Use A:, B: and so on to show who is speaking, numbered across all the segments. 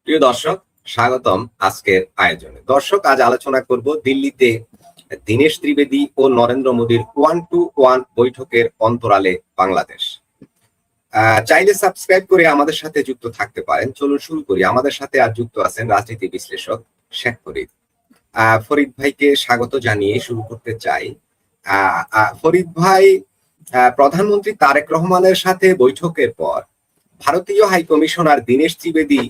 A: প্রিয় দর্শক, স্বাগতম আজকের আয়োজনে। দর্শক, আজ আলোচনা করব দিল্লিতে দীনেশ ত্রিবেদী ও নরেন্দ্র মোদীর 1-to-1 বৈঠকের অন্তরালে বাংলাদেশ। চাইলে সাবস্ক্রাইব করে আমাদের সাথে যুক্ত থাকতে পারেন। চলুন শুরু করি। আমাদের সাথে আজ যুক্ত আছেন রাজনীতি বিশ্লেষক শেখ ফরিদ। ফরিদ ভাইকে স্বাগত জানিয়ে শুরু করতে চাই। ফরিদ ভাই, প্রধানমন্ত্রী তারেক রহমানের সাথে বৈঠকের পর ভারতীয় হাই কমিশনার দীনেশ ত্রিবেদী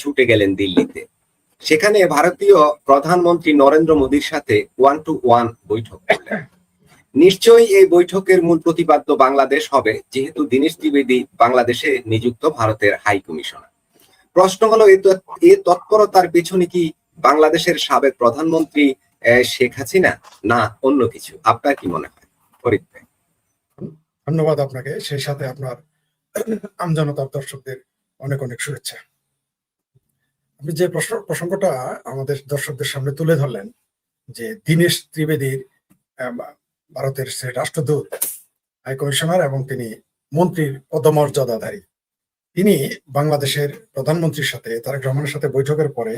A: ছুটে গেলেন দিল্লিতে। সেখানে ভারতীয় প্রধানমন্ত্রী নরেন্দ্র মোদীর সাথে 1-to-1 বৈঠক করলেন। নিশ্চয়ই এই বৈঠকের মূল প্রতিপাদ্য বাংলাদেশ হবে, যেহেতু দীনেশ ত্রিবেদী বাংলাদেশে নিযুক্ত ভারতের হাই কমিশনার। প্রশ্ন হলো, এই তৎপরতার পেছনে কি বাংলাদেশের সাবেক প্রধানমন্ত্রী শেখ হাসিনা, না অন্য কিছু? আপনার কি মনে হয় ফরিদ ভাই?
B: ধন্যবাদ আপনাকে, সেই সাথে আপনার আমজনতার দর্শকদের অনেক অনেক শুভেচ্ছা। আপনি যে প্রসঙ্গটা আমাদের দর্শকদের সামনে তুলে ধরলেন, যে দীনেশ ত্রিবেদীর ভারতের রাষ্ট্রদূত, হাই কমিশনার এবং তিনি মন্ত্রীর পদমর্যাদাধারী, তিনি বাংলাদেশের প্রধানমন্ত্রীর সাথে তারেক রহমানের সাথে বৈঠকের পরে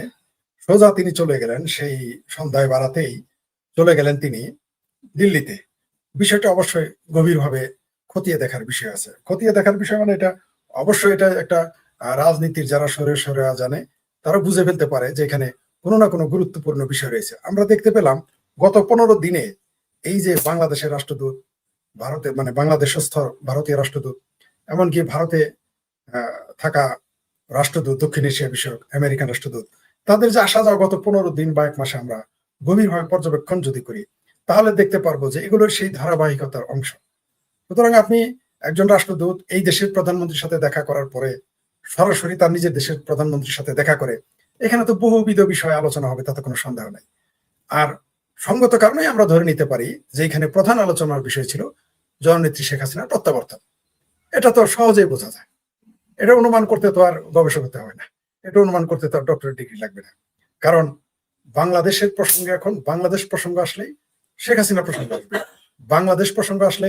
B: সোজা তিনি চলে গেলেন, সেই সন্ধ্যায় বাড়াতেই চলে গেলেন তিনি দিল্লিতে। বিষয়টা অবশ্যই গভীরভাবে খতিয়ে দেখার বিষয় আছে। খতিয়ে দেখার বিষয় মানে এটা অবশ্যই এটা একটা রাজনীতির যারা সরে সরে জানে তারা বুঝে ফেলতে পারে যে এখানে কোনো না কোনো গুরুত্বপূর্ণ বিষয় রয়েছে। আমরা দেখতে পেলাম গত 15 দিনে এই যে বাংলাদেশের রাষ্ট্রদূত, ভারতে মানে বাংলাদেশস্থ ভারতীয় রাষ্ট্রদূত, এমনকি ভারতে থাকা রাষ্ট্রদূত, দক্ষিণ এশিয়া বিষয়ক আমেরিকান রাষ্ট্রদূত, তাদের যে আসা যাওয়া গত 15 দিন বা 1 মাসে আমরা গভীরভাবে পর্যবেক্ষণ যদি করি, তাহলে দেখতে পারবো যে এগুলোর সেই ধারাবাহিকতার অংশ। সুতরাং আপনি একজন রাষ্ট্রদূত এই দেশের প্রধানমন্ত্রীর সাথে দেখা করার পরে সরাসরি তার নিজের দেশের প্রধানমন্ত্রীর সাথে দেখা করে, এখানে তো বহুবিধ বিষয়ে আলোচনা হবে, তাতে কোনো সন্দেহ নাই। আর সঙ্গত কারণে আমরা ধরে নিতে পারি যে এখানে প্রধান আলোচনার বিষয় ছিল জননেত্রী শেখ হাসিনার প্রত্যাবর্তন। এটা তো সহজেই বোঝা যায়। এটা অনুমান করতে তো আর গবেষক হতে হবে না, এটা অনুমান করতে তো আর ডক্টরেট ডিগ্রি লাগবে না। কারণ বাংলাদেশের প্রসঙ্গে এখন বাংলাদেশ প্রসঙ্গ আসলেই শেখ হাসিনা প্রসঙ্গ আসবে। বাংলাদেশ প্রসঙ্গ আসলে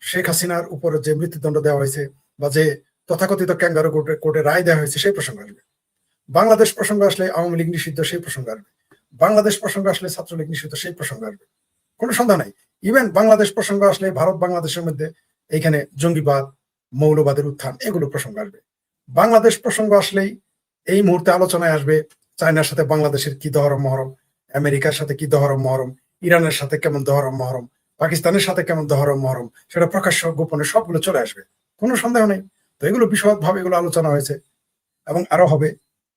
B: শেখ হাসিনার উপরে যে মৃত্যুদণ্ড দেওয়া হয়েছে বা যে তথাকথিত ক্যাঙ্গারু কোর্টে রায় দেওয়া হয়েছে সেই প্রসঙ্গ আসবে। বাংলাদেশ প্রসঙ্গ আসলে আওয়ামী লীগ নিষিদ্ধ সেই প্রসঙ্গ আসবে। বাংলাদেশ প্রসঙ্গ আসলে ছাত্রলীগ নিষিদ্ধ সেই প্রসঙ্গ আসবে, কোনো সন্দেহ নাই। ইভেন বাংলাদেশ প্রসঙ্গ আসলে ভারত বাংলাদেশের মধ্যে এইখানে জঙ্গিবাদ, মৌলবাদের উত্থান, এগুলো প্রসঙ্গ আসবে। বাংলাদেশ প্রসঙ্গ আসলেই এই মুহূর্তে আলোচনায় আসবে চায়নার সাথে বাংলাদেশের কি দহরম মহরম, আমেরিকার সাথে কি দহরম মহরম, ইরানের সাথে কেমন দহরম মহরম, পাকিস্তানের সাথে কেমন দহরম মহরম, সেটা প্রকাশ্য গোপনে সবগুলো চলে আসবে, কোনো সন্দেহ নেই। তো এগুলো বিশদভাবে এগুলো আলোচনা হয়েছে এবং আরো হবে।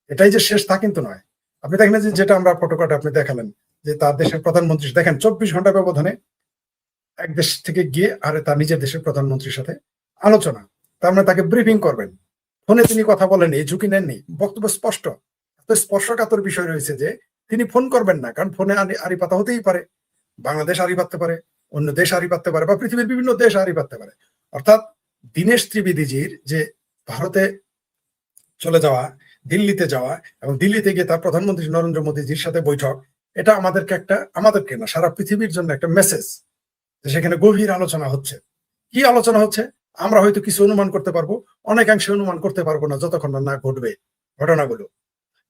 B: এটাই যে শেষ তা কিন্তু নয়। আপনি দেখেন যে যেটা আমরা ফটোকার্ড আপনি দেখালেন, যে তার দেশের প্রধানমন্ত্রী দেখেন 24 ঘন্টা ব্যবধানে এক দেশ থেকে গিয়ে আর তার নিজের দেশের প্রধানমন্ত্রীর সাথে আলোচনা। তার মানে তাকে ব্রিফিং করবেন, ফোনে তিনি কথা বলেন, এই ঝুঁকি নেননি, বক্তব্য স্পষ্ট। স্পর্শকাতর বিষয় রয়েছে যে তিনি ফোন করবেন না, কারণ ফোনে আড়ি পাতা হতেই পারে, বাংলাদেশ আড়ি পাততে পারে, অন্য দেশ আড়ি পাততে পারে, বা পৃথিবীর বিভিন্ন দেশ আড়ি পাততে পারে। অর্থাৎ দীনেশ ত্রিবেদীজির যে ভারতে চলে যাওয়া, দিল্লিতে যাওয়া এবং দিল্লিতে গিয়ে তার প্রধানমন্ত্রী নরেন্দ্র মোদীজির সাথে বৈঠক, এটা আমাদেরকে না, সারা পৃথিবীর জন্য একটা মেসেজ যে সেখানে গভীর আলোচনা হচ্ছে। কি আলোচনা হচ্ছে আমরা হয়তো কিছু অনুমান করতে পারবো, অনেকাংশে অনুমান করতে পারবো না যতক্ষণ না ঘটবে ঘটনাগুলো।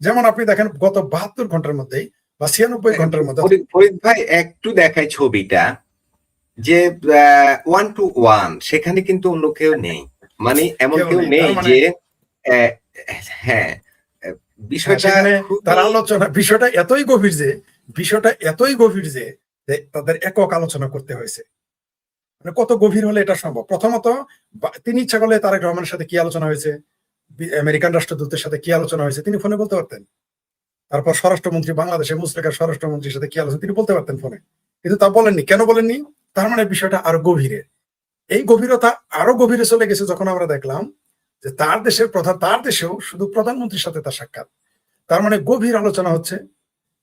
B: যেমন আপনি দেখেন গত 72 ঘন্টার মধ্যেই বা 96 ঘন্টার মধ্যে।
A: ফরিদ ভাই, একটু দেখাই ছবিটা, যে 1-to-1 সেখানে কিন্তু অন্য কেউ নেই, মানে এমন কেউ নেই যে হ্যাঁ, বিষয়টা
B: তার আলোচনা বিষয়টা এতই গভীর যে তাদের একক আলোচনা করতে হয়েছে। মানে কত গভীর হলে এটা সম্ভব? প্রথমত তিনি ইচ্ছা করলে তারেক রহমানের সাথে কি আলোচনা হয়েছে, আমেরিকান রাষ্ট্রদূতের সাথে কি আলোচনা হয়েছে তিনি ফোনে বলতে পারতেন। তারপর স্বরাষ্ট্রমন্ত্রী, বাংলাদেশের মুসলিকার স্বরাষ্ট্রমন্ত্রীর সাথে কি আলোচনা তিনি বলতে পারতেন ফোনে, কিন্তু তা বলেননি। কেন বলেননি? তার মানে বিষয়টা আরো গভীরে। এই গভীরতা আরো গভীরে চলে গেছে যখন আমরা দেখলাম যে তার দেশেও শুধু প্রধানমন্ত্রীর সাথে তার সাক্ষাৎ। তার মানে গভীর আলোচনা হচ্ছে।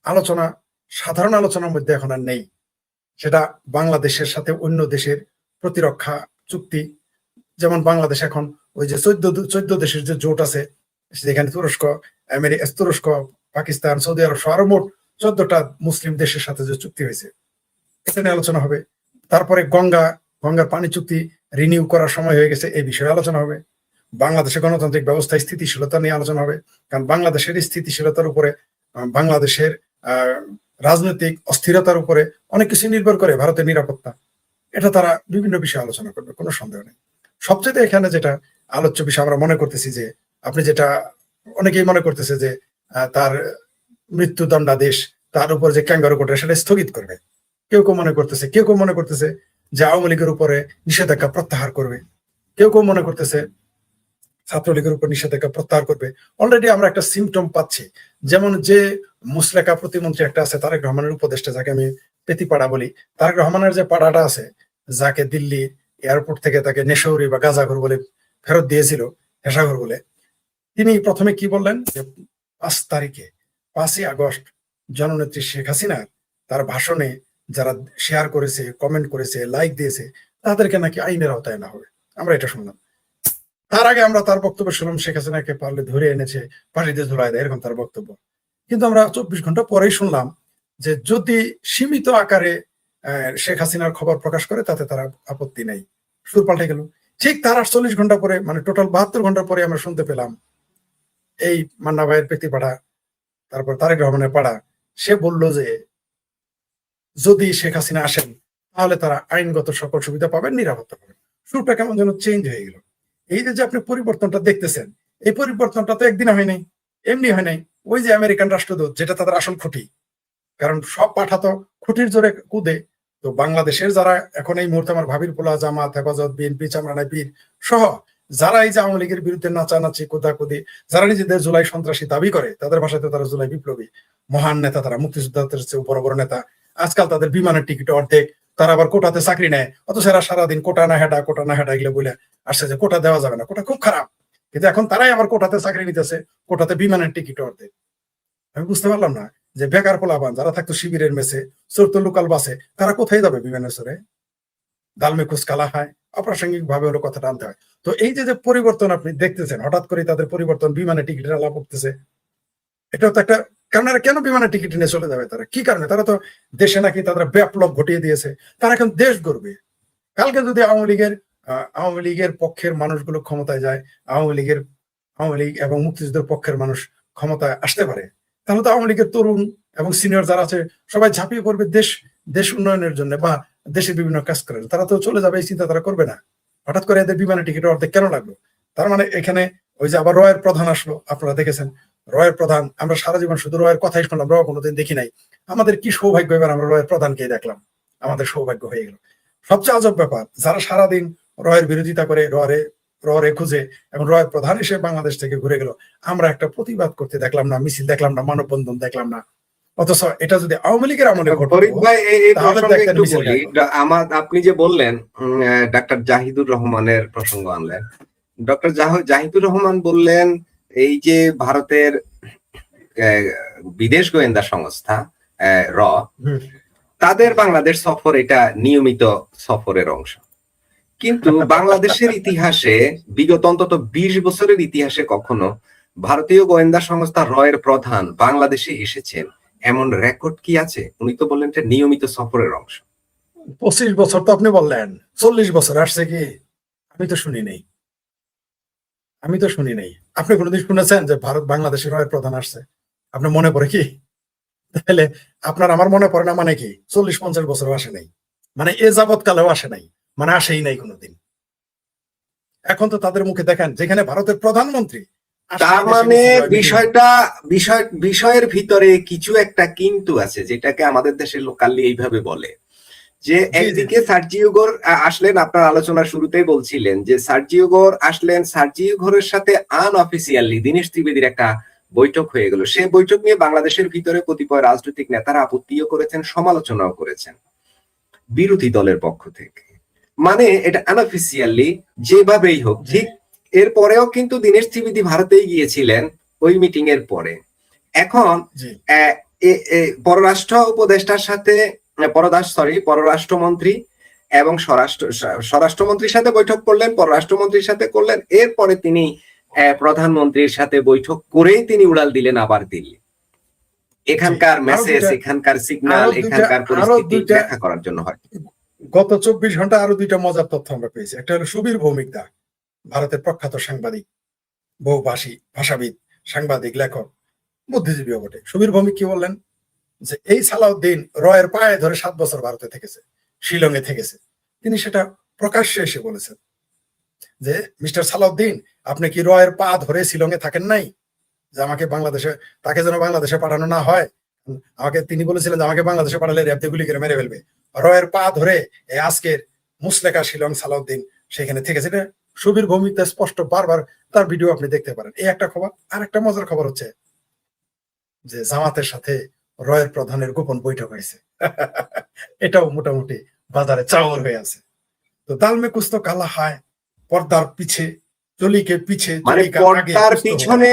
B: আলোচনা সাধারণ আলোচনার মধ্যে এখন আর নেই। সেটা বাংলাদেশের সাথে অন্য দেশের প্রতিরক্ষা চুক্তি, যেমন বাংলাদেশ এখন ওই যে 14 দেশের যে জোট আছে, যেখানে তুরস্ক, পাকিস্তান, সৌদি আরব আরো মোট 14টা মুসলিম দেশের সাথে যে চুক্তি হয়েছে, এটা নিয়ে আলোচনা হবে। তারপরে গঙ্গার পানি চুক্তি রিনিউ করার সময় হয়ে গেছে, এই বিষয়ে আলোচনা হবে। বাংলাদেশের গণতান্ত্রিক ব্যবস্থা স্থিতিশীলতা নিয়ে আলোচনা হবে, কারণ বাংলাদেশের স্থিতিশীলতার উপরে বাংলাদেশের রাজনৈতিক অস্থিরতার উপরে অনেক কিছু নির্ভর করে ভারতের নিরাপত্তা। এটা তারা বিভিন্ন বিষয়ে আলোচনা করবে, কোনো সন্দেহ নেই। সবচেয়ে এখানে যেটা আলোচ্য বিষয় আমরা মনে করতেছি যে, আপনি যেটা অনেকেই মনে করতেছে যে তার মৃত্যুদণ্ডাদেশ, তার উপর যে ক্যাঙ্গারু কোর্ট সেটা স্থগিত করবে। কেউ কেউ মনে করতেছে যে আওয়ামী লীগের উপরে নিষেধাজ্ঞা প্রত্যাহার করবে। কেউ মনে করতেছে ছাত্রলীগের উপর নিষেধাজ্ঞা প্রত্যাহার করবে। অলরেডি আমরা একটা সিমটম পাচ্ছি, যেমন যে মুসলেকা প্রতিমন্ত্রী একটা আছে, তারেক রহমানের উপদেষ্টা, যাকে আমি পেতিপাড়া বলি। তারেক রহমানের যে পাড়াটা আছে, যাকে দিল্লি এয়ারপোর্ট থেকে তাকে নেশাউরি বা গাঁজাঘর বলে ফেরত দিয়েছিল, হেসাঘর বলে, তিনি প্রথমে কি বললেন যে 5ই আগস্ট জননেত্রী শেখ হাসিনার তার ভাষণে যারা শেয়ার করেছে, কমেন্ট করেছে, লাইক দিয়েছে, তাদেরকে নাকি আইনের আওতায় না হবে। আমরা এটা শুনলাম। তার আগে আমরা তার বক্তব্য শুনলাম শেখ হাসিনাকে পারলে ধরে এনেছে ফাঁসিতে ঝুলাই দেয়, এরকম তার বক্তব্য। কিন্তু আমরা 24 ঘন্টা পরেই শুনলাম যে যদি সীমিত আকারে শেখ হাসিনার খবর প্রকাশ করে তাতে তারা আপত্তি নেই। সুর পাল্টে গেল। ঠিক তার 48 ঘন্টা পরে, মানে টোটাল 72 ঘন্টা পরে আমরা শুনতে পেলাম এই মান্না ভাইয়ের পেতিপাড়া, তারপর তারেক রহমানের পাড়া, সে বলল যে যদি শেখ হাসিনা আসেন তাহলে তারা আইনগত সকল সুবিধা পাবেন, নিরাপত্তা পাবেন। সুরটা কেমন যেন চেঞ্জ হয়ে গেল। এই যে আপনি পরিবর্তনটা দেখতেছেন, এই পরিবর্তনটা তো একদিনে হয় নাই, এমনি হয় নাই। ওই যে আমেরিকান রাষ্ট্রদূত, যেটা তাদের আসল খুঁটি, কারণ সব পাঠা তো খুঁটির জোরে কুদে। তো বাংলাদেশের যারা এখন এই মুহূর্তে আমার ভাবির পোলা, জামাত, হেফাজত, বিএনপি, চামরানা পীর সহ যারা এই যে আওয়ামী লীগের বিরুদ্ধে নাচানাচি, কোদাকুদি, যারা নিজেদের জুলাই সন্ত্রাসী দাবি করে, তাদের ভাষাতে তারা জুলাই বিপ্লবী, মহান নেতা, তারা মুক্তিযোদ্ধাদের চেয়ে বড় বড় নেতা। আজকাল তাদের বিমানের টিকিট অর্ধেক, তারা আবার কোটাতে চাকরি নেয়, অথচ এরা সারাদিন কোটা না হেঁটা এগুলো বলে আসছে যে কোটা দেওয়া যাবে না, কোটা খুব খারাপ। কিন্তু এখন তারাই আবার কোটাতে চাকরি নিতেছে, কোটাতে বিমানের টিকিট অর্ধেক। আমি বুঝতে পারলাম না যে বেকার পোলাপান যারা থাকতো শিবিরের মেসে, চোরতো লোকাল বাসে, তারা কোথায় যাবে বিমানের চড়ে? দালমে কুচকালা হয়, অপ্রাসঙ্গিক ভাবে হলো কথাটা আনতে হয়। তো এই যে পরিবর্তন আপনি দেখতেছেন, হঠাৎ করে তাদের পরিবর্তন, বিমানের টিকিটের আলাপ উঠতেছে, এটাও তো একটা কারণ। এরা কেন বিমানের টিকিট নিয়ে চলে যাবে? তারা কি কারণে? তারা তো দেশে নাকি তারা বিপ্লব ঘটিয়ে দিয়েছে, তারা এখন দেশ গড়বে। কালকে যদি আওয়ামী লীগের পক্ষের মানুষগুলো ক্ষমতায় যায়, আওয়ামী লীগ এবং মুক্তিযুদ্ধের পক্ষের মানুষ ক্ষমতায় আসতে পারে, তাহলে তো আওয়ামী লীগের তরুণ এবং সিনিয়র যারা আছে সবাই ঝাঁপিয়ে পড়বে দেশ উন্নয়নের জন্য বা দেশের বিভিন্ন কাজ করার। তারা তো চলে যাবে, এই চিন্তা তারা করবে না। হঠাৎ করে এদের বিমানের টিকিট অর্ধেক কেন লাগলো? তার মানে এখানে ওই যে আবার রয়ের প্রধান আসলো, আপনারা দেখেছেন রয়ের প্রধান। আমরা সারা জীবন শুধু রয়ের কথাই শুনলাম, র কোনোদিন দেখি নাই। আমাদের কি সৌভাগ্য, এবার আমরা রয়ের প্রধানকেই দেখলাম, আমাদের সৌভাগ্য হয়ে গেল। সবচেয়ে আজব ব্যাপার, যারা সারাদিন রয়ের বিরোধিতা করে, ররে খুঁজে এবং রয়ের প্রধান হিসেবে বাংলাদেশ থেকে ঘুরে গেল, আমরা একটা প্রতিবাদ করতে দেখলাম না, মিছিল দেখলাম না, মানববন্ধন দেখলাম না। অথচ এটা যদি আওয়ামী লীগের আমলে
A: ফরিদ ভাই, এই প্রসঙ্গে একটু বলি। আপনি যে বললেন ডাক্তার জাহিদুর রহমানের প্রসঙ্গ আনলেন, ডক্টর জাহিদুর রহমান বললেন এই যে ভারতের বিদেশ গোয়েন্দা সংস্থা র, তাদের বাংলাদেশ সফর এটা নিয়মিত সফরের অংশ। কিন্তু বাংলাদেশের ইতিহাসে বিগত অন্তত 20 বছরের ইতিহাসে কখনো ভারতীয় গোয়েন্দা সংস্থা র এর প্রধান বাংলাদেশে এসেছেন এমন রেকর্ড কি আছে? উনি তো বললেন এটা নিয়মিত সফরের অংশ।
B: 25 বছর তো আপনি বললেন, 40 বছর আসছে কি? আমি তো শুনি নাই। আপনি কোনোদিন শুনেছেন যে ভারত বাংলাদেশের রয়ের প্রধান আসছে? আপনার মনে পড়ে কি? তাহলে আপনার আমার মনে পড়ে না মানে কি? 40-50 বছরও আসে নাই, মানে এ যাবৎকালেও আসে নাই, মানে আসেই নাই কোনোদিন। এখন তো তাদের মুখে দেখেন, যেখানে ভারতের প্রধানমন্ত্রী,
A: তার মানে বিষয়ের ভিতরে কিছু একটা কিন্তু আছে, যেটাকে আমাদের দেশে লোকালি এইভাবে বলে যে একদিকে সার্জিও গোর আসলেন, আপনার আলোচনার শুরুতেই বলছিলেন যে সার্জিও গোর আসলেন, সার্জিও গোরের সাথে আনঅফিসিয়ালি দীনেশ ত্রিবেদীর একটা বৈঠক হয়ে গেল। সেই বৈঠক নিয়ে বাংলাদেশের ভিতরে কতিপয় রাজনৈতিক নেতারা আপত্তিও করেছেন, সমালোচনাও করেছেন বিরোধী দলের পক্ষ থেকে। মানে এটা আনঅফিসিয়ালি যেভাবেই হোক। ঠিক এরপরেও কিন্তু দীনেশ ত্রিবেদী ভারতেই গিয়েছিলেন ওই মিটিং এর পরে। এখন পররাষ্ট্র উপদেষ্টার সাথে পররাষ্ট্রমন্ত্রী এবং স্বরাষ্ট্রমন্ত্রীর সাথে বৈঠক করলেন, পররাষ্ট্রমন্ত্রীর সাথে করলেন, এরপরে তিনি প্রধানমন্ত্রীর সাথে বৈঠক করেই তিনি উড়াল দিলেন আবার দিল্লি। এখানকার মেসেজ, এখানকার সিগন্যাল, এখানকার পরিস্থিতি ব্যাখ্যা করার জন্য হয়।
B: গত 24 ঘন্টা আরো দুইটা মজার তথ্য আমরা পেয়েছি। একটা হলো সুবীর ভৌমিকদা, ভারতের প্রখ্যাত সাংবাদিক, বহুভাষী ভাষাবিদ, সাংবাদিক, লেখক, বুদ্ধিজীবীও বটে। সুবীর ভৌমিক কি বললেন যে এই সালাউদ্দিন রয়ের পায়ে ধরে 7 বছর ভারতে থেকেছে, শিলংয়ে থেকেছে। তিনি সেটা প্রকাশ্যে এসে বলেছেন যে মিস্টার সালাউদ্দিন, আপনি কি রয়ের পা ধরে শিলংয়ে থাকেন নাই যে আমাকে বাংলাদেশে, তাকে যেন বাংলাদেশে পাঠানো না হয়। আমাকে তিনি বলেছিলেন যে আমাকে বাংলাদেশে পাঠালে র্যাব দিয়ে গুলি করে মেরে ফেলবে। রয়ের পা ধরে এই আজকের মুসলেকা শিলং সালাউদ্দিন সেখানে থেকেছে। এটা সুবীর ভৌমিকতে স্পষ্ট, বারবার তার ভিডিও আপনি দেখতে পারেন। এই একটা খবর। আর একটা মজার খবর হচ্ছে যে জামাতের সাথে রয়ের প্রধানের গোপন বৈঠক হয়েছে। এটাও মোটামুটি বাজারে চাওয়ার হয়ে আছে। তো দাল মে কুছ তো কালা হায়, পর্দার পিছে চলিকে পিছে,
A: মানে
B: চলিকা আগে
A: পর্দার
B: কুছ তো
A: পিছনে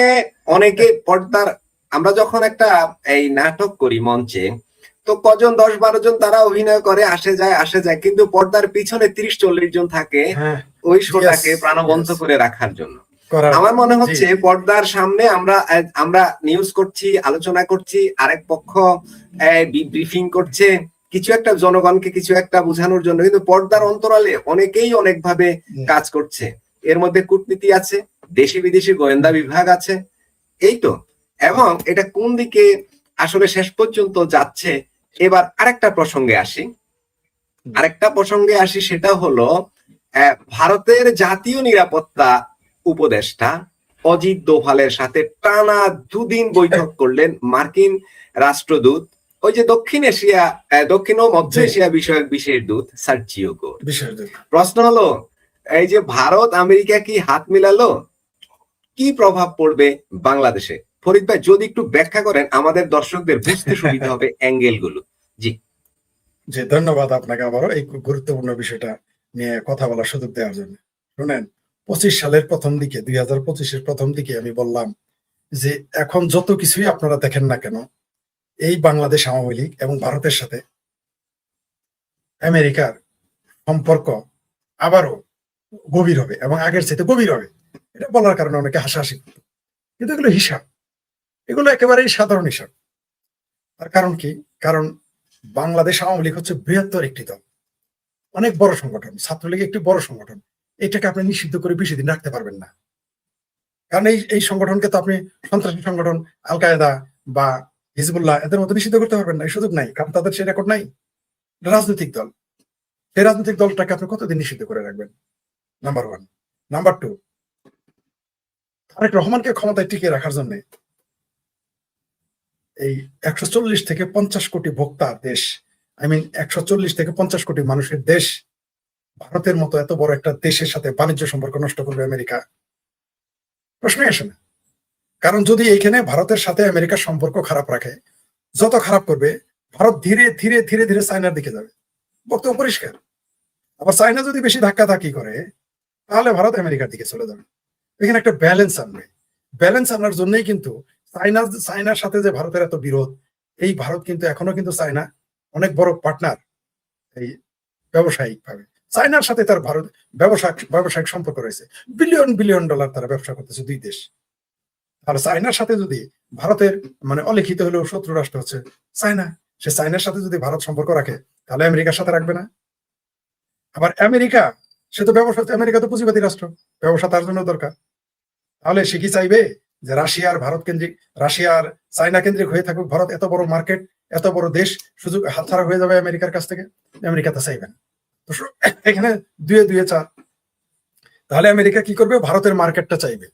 A: অনেকে পর্দার, আমরা যখন একটা এই নাটক করি মঞ্চে, তো কজন 10-12 জন তারা অভিনয় করে, আসে যায়, কিন্তু পর্দার পিছনে 30-40 জন থাকে
B: হ্যাঁ,
A: ওই শোটাকে
B: yes,
A: প্রাণবন্ত
B: yes,
A: করে রাখার জন্য।
B: করার
A: আমার
B: জন্য।
A: মনে
B: জি,
A: হচ্ছে পর্দার সামনে আমরা নিউজ করছি, আলোচনা করছি, আরেক পক্ষ ব্রিফিং করছে কিছু একটা, জনগণকে কিছু একটা বোঝানোর জন্য, কিন্তু পর্দার অন্তরালে অনেকেই অনেকভাবে কাজ করছে। এর মধ্যে কূটনীতি আছে, দেশি বিদেশি গোয়েন্দা বিভাগ আছে, এই তো। এবং এটা কোন দিকে আসলে শেষ পর্যন্ত যাচ্ছে। এবার আরেকটা প্রসঙ্গে আসি, সেটা হলো ভারতের জাতীয় নিরাপত্তা উপদেষ্টা অজিত দোভালের সাথে টানা 2 দিন বৈঠক করলেন মার্কিন রাষ্ট্রদূত, ওই যে দক্ষিণ ও মধ্য এশিয়া বিষয়ক বিশেষ দূত সার্জিও গোর। প্রশ্ন হলো, এই যে ভারত আমেরিকা কি হাত মিলালো, কি প্রভাব পড়বে বাংলাদেশে? ফরিদ ভাই যদি একটু ব্যাখ্যা করেন, আমাদের দর্শকদের বুঝতে সুবিধা হবে অ্যাঙ্গেল গুলো। জি
B: জি, ধন্যবাদ আপনাকে আবারও এই গুরুত্বপূর্ণ বিষয়টা নিয়ে কথা বলার সুযোগ দেওয়ার জন্য। শুনেন, 25 সালের প্রথম দিকে, 2025-এর প্রথম দিকে আমি বললাম যে এখন যত কিছুই আপনারা দেখেন না কেন, এই বাংলাদেশ আওয়ামী লীগ এবং ভারতের সাথে আমেরিকার সম্পর্ক আবারও গভীর হবে এবং আগের চাইতে গভীর হবে। এটা বলার কারণে অনেকে হাসাহাসি করত, কিন্তু এগুলো হিসাব, এগুলো একেবারেই সাধারণ হিসাব। তার কারণ কি? কারণ বাংলাদেশ আওয়ামী লীগ হচ্ছে বৃহত্তর একটি দল, অনেক বড় সংগঠন। ছাত্রলীগ একটি বড় সংগঠন, এটাকে আপনি নিষিদ্ধ করে বেশি দিন রাখতে পারবেন না। কারণ এই সংগঠনকে তো আপনি সন্ত্রাসী সংগঠন, আল কায়েদা বা হিজবুল্লাহ এদের মতো নিষিদ্ধ করতে পারবেন না, এই সুযোগ নাই, কারণ তাদের সেই রেকর্ড নাই। রাজনৈতিক দল, সেই রাজনৈতিক দলটাকে আপনি কতদিন নিষিদ্ধ করে রাখবেন? নাম্বার 1। নাম্বার 2, তারেক রহমানকে ক্ষমতায় টিকিয়ে রাখার জন্য এই 140 থেকে 50 কোটি ভোক্তা দেশ, 140 থেকে 50 কোটি মানুষের দেশ, ভারতের মতো এত বড় একটা দেশের সাথে বাণিজ্য সম্পর্ক নষ্ট করবে আমেরিকা? প্রশ্নই আসে না। কারণ যদি এইখানে ভারতের সাথে আমেরিকার সম্পর্ক খারাপ রাখে, যত খারাপ করবে, ভারত ধীরে ধীরে ধীরে ধীরে চায়নার দিকে যাবে। বক্তব্য পরিষ্কার। আবার চায়না যদি বেশি ধাক্কাধাক্কি করে, তাহলে ভারত আমেরিকার দিকে চলে যাবে। এখানে একটা ব্যালেন্স আনবে। ব্যালেন্স আনার জন্যই কিন্তু চায়নার সাথে যে ভারতের এত বিরোধ, এই ভারত কিন্তু এখনো কিন্তু চায়না অনেক বড় পার্টনার এই ব্যবসায়িক ভাবে। চায়নার সাথে তার ভারত ব্যবসায়িক সম্পর্ক রয়েছে, বিলিয়ন বিলিয়ন ডলার তারা ব্যবসা করতেছে দুই দেশ। আর চায়নার সাথে যদি ভারতের মানে অলিখিত হলেও শত্রু রাষ্ট্র হচ্ছে চায়না, সে চায়নার সাথে যদি ভারত সম্পর্ক রাখে, তাহলে আমেরিকার সাথে রাখবে না? আবার আমেরিকা, সে তো ব্যবসা, আমেরিকা তো পুঁজিবাদী রাষ্ট্র, ব্যবসা তার জন্য দরকার। তাহলে সে কি চাইবে যে রাশিয়ার ভারত কেন্দ্রিক, রাশিয়ার চায়না কেন্দ্রিক হয়ে থাকুক ভারত? এত বড় মার্কেট, এত বড় দেশ, সুযোগ হাতছাড়া হয়ে যাবে আমেরিকার কাছ থেকে? আমেরিকা তা চাইবে না। তো এখানে 2-2-4। তাহলে আমেরিকা কি করবে? ভারতের মার্কেটটা চাইবে।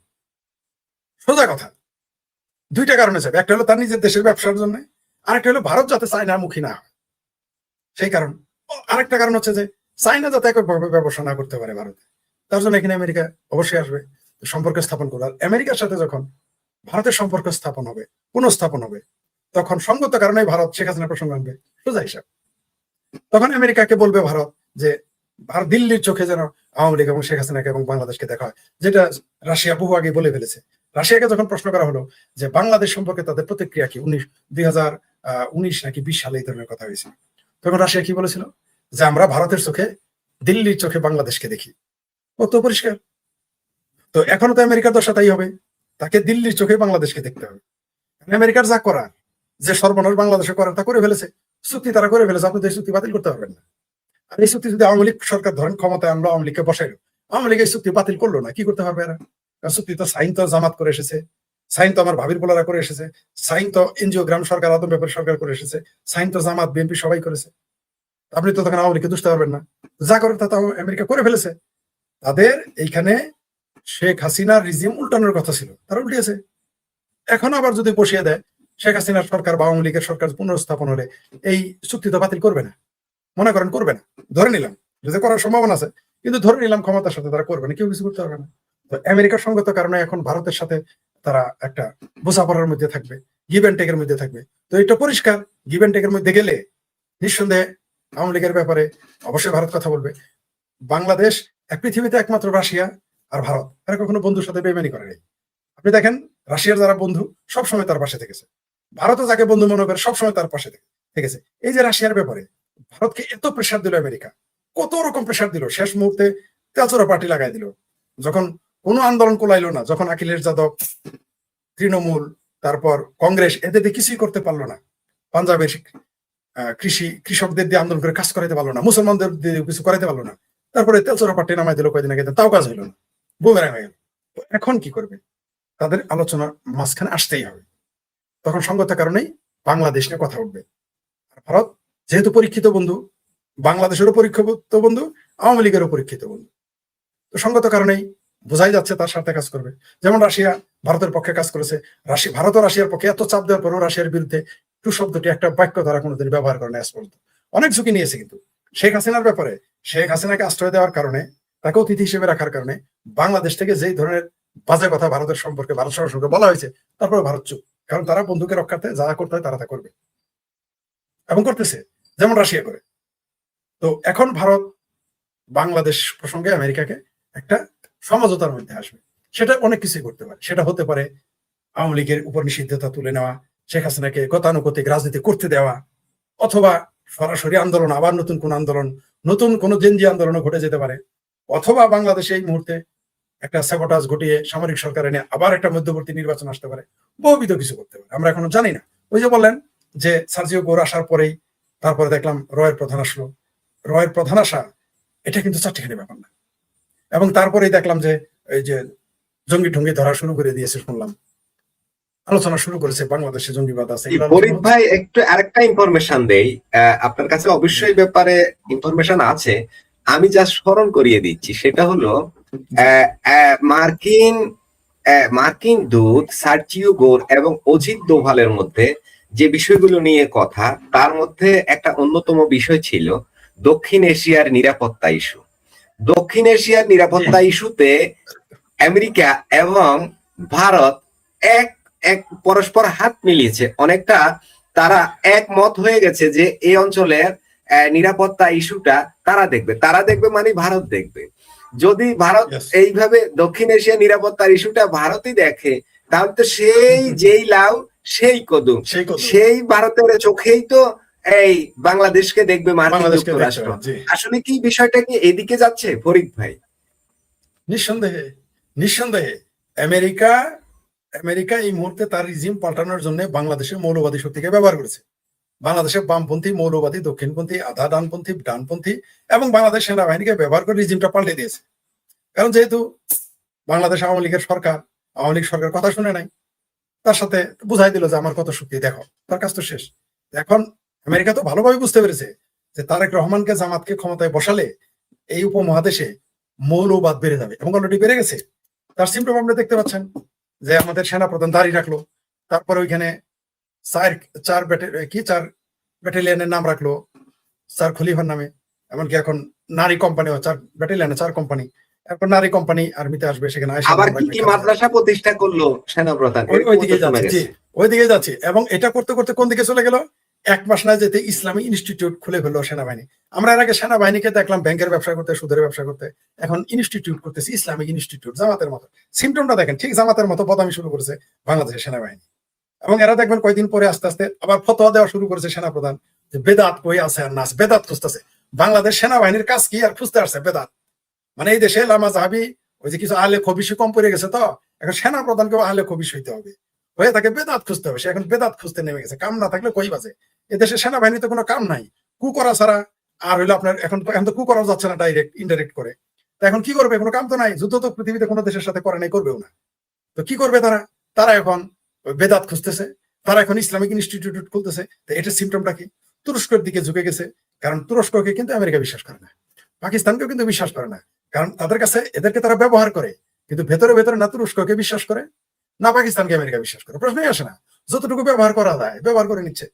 B: সোজা কথা। 2টা কারণে চাইবে, একটা হলো তার নিজের দেশের ব্যবসার জন্য, আরেকটা হলো ভারত যাতে চায়নার মুখী না হয়, সেই কারণ। আরেকটা কারণ হচ্ছে যে চায়না যাতে এককভাবে ব্যবসা না করতে পারে ভারতে, তার জন্য এখানে আমেরিকা অবশ্যই আসবে, সম্পর্ক স্থাপন করবে। আর আমেরিকার সাথে যখন ভারতের সম্পর্ক স্থাপন হবে, পুনঃস্থাপন হবে, তখন সঙ্গত কারণে ভারত শেখ হাসিনা প্রসঙ্গ আনবে, সোজা হিসাব। তখন আমেরিকাকে বলবে ভারত যে দিল্লির চোখে যেন আওয়ামী লীগ এবং শেখ হাসিনাকে এবং বাংলাদেশকে দেখা হয়, যেটা রাশিয়া বহু আগে বলে ফেলেছে। রাশিয়াকে যখন প্রশ্ন করা হলো যে বাংলাদেশ সম্পর্কে তাদের প্রতিক্রিয়া কি, 2019 নাকি 20 সালে এই ধরনের কথা হয়েছিল, তখন রাশিয়া কি বলেছিল? যে আমরা ভারতের চোখে, দিল্লির চোখে বাংলাদেশকে দেখি। কত পরিষ্কার। তো এখনো তো আমেরিকার দশা তাই হবে, তাকে দিল্লির চোখে বাংলাদেশকে দেখতে হবে। আমেরিকার যা করার, যে সর্বনাশ বাংলাদেশে করার, তা করে ফেলেছে। চুক্তি তারা করে ফেলেছে, আপনি তো এই চুক্তি বাতিল করতে পারবেন না। আর এই চুক্তি যদি আওয়ামী লীগ সরকার ধরেন ক্ষমতায় আনলো, আওয়ামী লীগকে বসাইলো, আওয়ামী লীগ এই চুক্তি বাতিল করলো না, কি করতে পারবে এরা? কারণ চুক্তি তো সাইন তো জামাত করে এসেছে, সাইন তো আমার ভাবির পোলারা করে এসেছে, সাইন তো এনজিও গ্রাম সরকার, আদম ব্যাপার সরকার করে এসেছে, সাইন তো জামাত বিএনপি সবাই করেছে। আপনি তো তখন আওয়ামী লীগকে দুষতে পারবেন না। যা করে তা তো আমেরিকা করে ফেলেছে। তাদের এইখানে শেখ হাসিনার রিজিম উল্টানোর কথা ছিল, তারা উল্টিয়েছে। এখন আবার যদি বসিয়ে দেয় শেখ হাসিনার সরকার বা আওয়ামী লীগের সরকার পুনর্স্থাপন হলে এই চুক্তি তো বাতিল করবে না, মনে করেন করবে না, ধরে নিলাম যদি করার সম্ভাবনা আছে, কিন্তু ধরে নিলাম ক্ষমতার সাথে তারা করবে না, কেউ কিছু করতে পারবে না। তো আমেরিকার সঙ্গত কারণে এখন ভারতের সাথে তারা একটা বোঝাপড়ার মধ্যে থাকবে, গিভ অ্যান্ড টেকের মধ্যে থাকবে। তো এটা পরিষ্কার, গিভ অ্যান্ড টেকের মধ্যে গেলে নিঃসন্দেহে আওয়ামী লীগের ব্যাপারে অবশ্যই ভারত কথা বলবে। বাংলাদেশ এক পৃথিবীতে একমাত্র রাশিয়া আর ভারত, এরা কখনো বন্ধুর সাথে বেইমানি করে নাই। আপনি দেখেন রাশিয়ার যারা বন্ধু সবসময় তার পাশে থেকেছে, ভারতও যাকে বন্ধু মনে করে সবসময় তার পাশে থেকেছে। এই যে রাশিয়ার ব্যাপারে ভারতকে এত প্রেশার দিল আমেরিকা, কত রকম প্রেশার দিল, শেষ মুহূর্তে তেলচোরা পার্টি লাগাই দিল, যখন কোনো আন্দোলন কোলাইলো না, যখন অখিলেশ যাদব, তৃণমূল, তারপর কংগ্রেস এদের দিয়ে কিছুই করতে পারলো না, পাঞ্জাবের কৃষকদের দিয়ে আন্দোলন করে কাজ করাইতে পারলো না, মুসলমানদের দিয়ে কিছু করাইতে পারলো না, তারপরে তেলচোরা পার্টি নামাই দিল কয়েকদিন আগে, তাও কাজ হইলো না, বুমেরাং হয়ে গেল। এখন কি করবে? তাদের আলোচনার মাঝখানে আসতেই হবে। তখন সঙ্গত কারণেই বাংলাদেশ নিয়ে কথা উঠবে। আর ভারত যেহেতু পরীক্ষিত বন্ধু, বাংলাদেশেরও পরীক্ষিত বন্ধু, আওয়ামী লীগেরও পরীক্ষিত বন্ধু, তো সঙ্গত কারণেই বোঝাই যাচ্ছে তার সাথে কাজ করবে। যেমন রাশিয়া ভারতের পক্ষে কাজ করেছে, ভারত ও রাশিয়ার পক্ষে এত চাপ দেওয়ার পরেও রাশিয়ার বিরুদ্ধে টু শব্দটি একটা বাক্য তারা কোনোদিন ব্যবহার করে না আজ পর্যন্ত। অনেক ঝুঁকি নিয়েছে, কিন্তু শেখ হাসিনার ব্যাপারে, শেখ হাসিনাকে আশ্রয় দেওয়ার কারণে, তাকে অতিথি হিসেবে রাখার কারণে বাংলাদেশ থেকে যেই ধরনের বাজে কথা ভারতের সম্পর্কে, ভারত সম্পর্কে বলা হয়েছে, তারপরে ভারত চুপ, কারণ তারা বন্ধুকে রক্ষার্থে যা করতে হয় তারা তা করবে এবং করতেছে, যেমন রাশিয়া করে। তো এখন ভারত বাংলাদেশ প্রসঙ্গে আমেরিকাকে একটা সমঝোতার মধ্যে আসবে, সেটা অনেক কিছুই করতে পারে। সেটা হতে পারে আওয়ামী লীগের উপর নিষিদ্ধতা তুলে নেওয়া, শেখ হাসিনাকে গতানুগতিক রাজনীতি করতে দেওয়া, অথবা সরাসরি আন্দোলন, আবার নতুন কোন আন্দোলন, নতুন কোন জেনজি আন্দোলন ঘটে যেতে পারে, অথবা বাংলাদেশে এই মুহূর্তে একটা স্যাবোটাজ ঘটিয়ে সামরিক সরকার এনে আবার একটা মধ্যবর্তী নির্বাচন আসতে পারে, বহুবিধ কিছু করতে পারে, আমরা এখনো জানি না। ওই যে বললেন যে সার্জিও গোর আসার পরেই তারপরে দেখলাম রয়ের প্রধান আসলো, রয়ের প্রধান আসা এটা কিন্তু চারটিখানি ব্যাপার না। এবং তারপরেই দেখলাম যে এই যে জঙ্গি ঠঙ্গি ধরা শুরু করে দিয়েছে, শুনলাম আলোচনা শুরু করেছে বাংলাদেশে জঙ্গিবাদ আছে।
A: ফরিদ ভাই, একটু আরেকটা ইনফরমেশন দেই, আপনার কাছে অবশ্যই ব্যাপারে ইনফরমেশন আছে, আমি যা স্মরণ করিয়ে দিচ্ছি সেটা হলো মার্কিন মার্কিন দূত সার্জিও গোর এবং অজিত দোভালের মধ্যে যে বিষয়গুলো নিয়ে কথা, তার মধ্যে একটা অন্যতম বিষয় ছিল দক্ষিণ এশিয়ার নিরাপত্তা ইস্যু। দক্ষিণ এশিয়ার নিরাপত্তা ইস্যুতে আমেরিকা এবং ভারত এক এক পরস্পর হাত মিলিয়েছে, অনেকটা তারা একমত হয়ে গেছে যে এই অঞ্চলের নিরাপত্তা ইস্যুটা তারা দেখবে মানে ভারত দেখবে। যদি ভারত এইভাবে দক্ষিণ এশিয়া নিরাপত্তার ইস্যুটা ভারতই দেখে, তাহলে তো সেই যেই লাউ সেই কদম, সেই ভারতের চোখেই তো এই বাংলাদেশকে দেখবে মার্কিন যুক্তরাষ্ট্র। আসলে কি বিষয়টা কি এদিকে যাচ্ছে ফরিদ ভাই?
B: নিঃসন্দেহে, নিঃসন্দেহে আমেরিকা এই মুহূর্তে তার রিজিম পাল্টানোর জন্য বাংলাদেশের মৌলবাদী শক্তিকে ব্যবহার করেছে। বাংলাদেশের বামপন্থী, মৌলবাদী, দক্ষিণপন্থী, আধা ডানপন্থী এবং বাংলাদেশ সেনাবাহিনীকে ব্যবহার করে রিজিমটা পাল্টে দিয়েছে। কারণ যেহেতু বাংলাদেশ আওয়ামী লীগের সরকার, আওয়ামী লীগ সরকার কথা শুনে নাই, তার সাথে বুঝাই দিল যে আমার কত শক্তি দেখো, তার কাজ তো শেষ। এখন আমেরিকা তো ভালোভাবে বুঝতে পেরেছে যে তারেক রহমানকে, জামাতকে ক্ষমতায় বসালে এই উপমহাদেশে মৌলবাদ বেড়ে যাবে, এবং অলরেডি বেড়ে গেছে। তার সিমটম আমরা দেখতে পাচ্ছেন যে আমাদের সেনাপ্রধান দাঁড়িয়ে রাখলো, তারপরে ওইখানে চার ব্যাটালিয়নের নাম রাখলো, স্যার খলিফার নামে। এমনকি এখন নারী কোম্পানি, 4 ব্যাটালিয়নে 4 কোম্পানি, এখন নারী কোম্পানি আর্মিতে আসবে, সেখানে
A: আবার কি মাদ্রাসা প্রতিষ্ঠা করলো সেনাপ্রধান,
B: ওইদিকে যাচ্ছে। এবং এটা করতে করতে কোন দিকে চলে গেল, 1 মাস না যেতে ইসলামী ইনস্টিটিউট খুলে ফেললো সেনাবাহিনী। আমরা এর আগে সেনাবাহিনীকে দেখলাম ব্যাংকের ব্যবসা করতে, সুদের ব্যবসা করতে, এখন ইনস্টিটিউট করতেছে, ইসলামিক ইনস্টিটিউট, জামাতের মতো। সিমটমটা দেখেন, ঠিক জামাতের মতো বদামি শুরু করেছে বাংলাদেশের সেনাবাহিনী। এবং এরা দেখবেন কয়েকদিন পরে আস্তে আস্তে আবার ফতোয়া দেওয়া শুরু করেছে সেনাপ্রধান যে বেদাত কই আছে আর নাস, বেদাত খুঁজতেছে। বাংলাদেশ সেনাবাহিনীর কাজ কি আর খুঁজতে আসছে বেদাত, মানে এই দেশে লামা জাহাবি ওই যে কিছু আহলে খবিশ কম পড়ে গেছে, তো এখন সেনাপ্রধানকেও আহলে খবিশ হইতে হবে, হয়ে তাকে বেদাত খুঁজতে হবে। সে এখন বেদাত খুঁজতে নেমে গেছে, কাম না থাকলে কই বাজে। এদেশে সেনাবাহিনীতে কোনো কাম নাই, কু করা ছাড়া। আর হইলো আপনার এখন তো কু করা যাচ্ছে না, ডাইরেক্ট ইনডাইরেক্ট করে। তো এখন কি করবে? কোনো কাম তো নাই, যুদ্ধ তো পৃথিবীতে কোনো দেশের সাথে করে নাই, করবেও না। তো কি করবে তারা? তারা এখন বেদাত খুঁজতেছে, তারা এখন ইসলামিক ইনস্টিটিউট খুলতেছে। তো এটার সিমটমটা কি? তুরস্কের দিকে ঝুঁকে গেছে, কারণ তুরস্ককে কিন্তু আমেরিকা বিশ্বাস করে না, পাকিস্তানকেও কিন্তু বিশ্বাস করে না, কারণ তাদের কাছে এদেরকে তারা ব্যবহার করে, কিন্তু ভেতরে ভেতরে না তুরস্ককে বিশ্বাস করে না পাকিস্তানকে আমেরিকা বিশ্বাস করে। প্রশ্নই আসে না, যতটুকু ব্যবহার করা যায় ব্যবহার করে নিচ্ছে,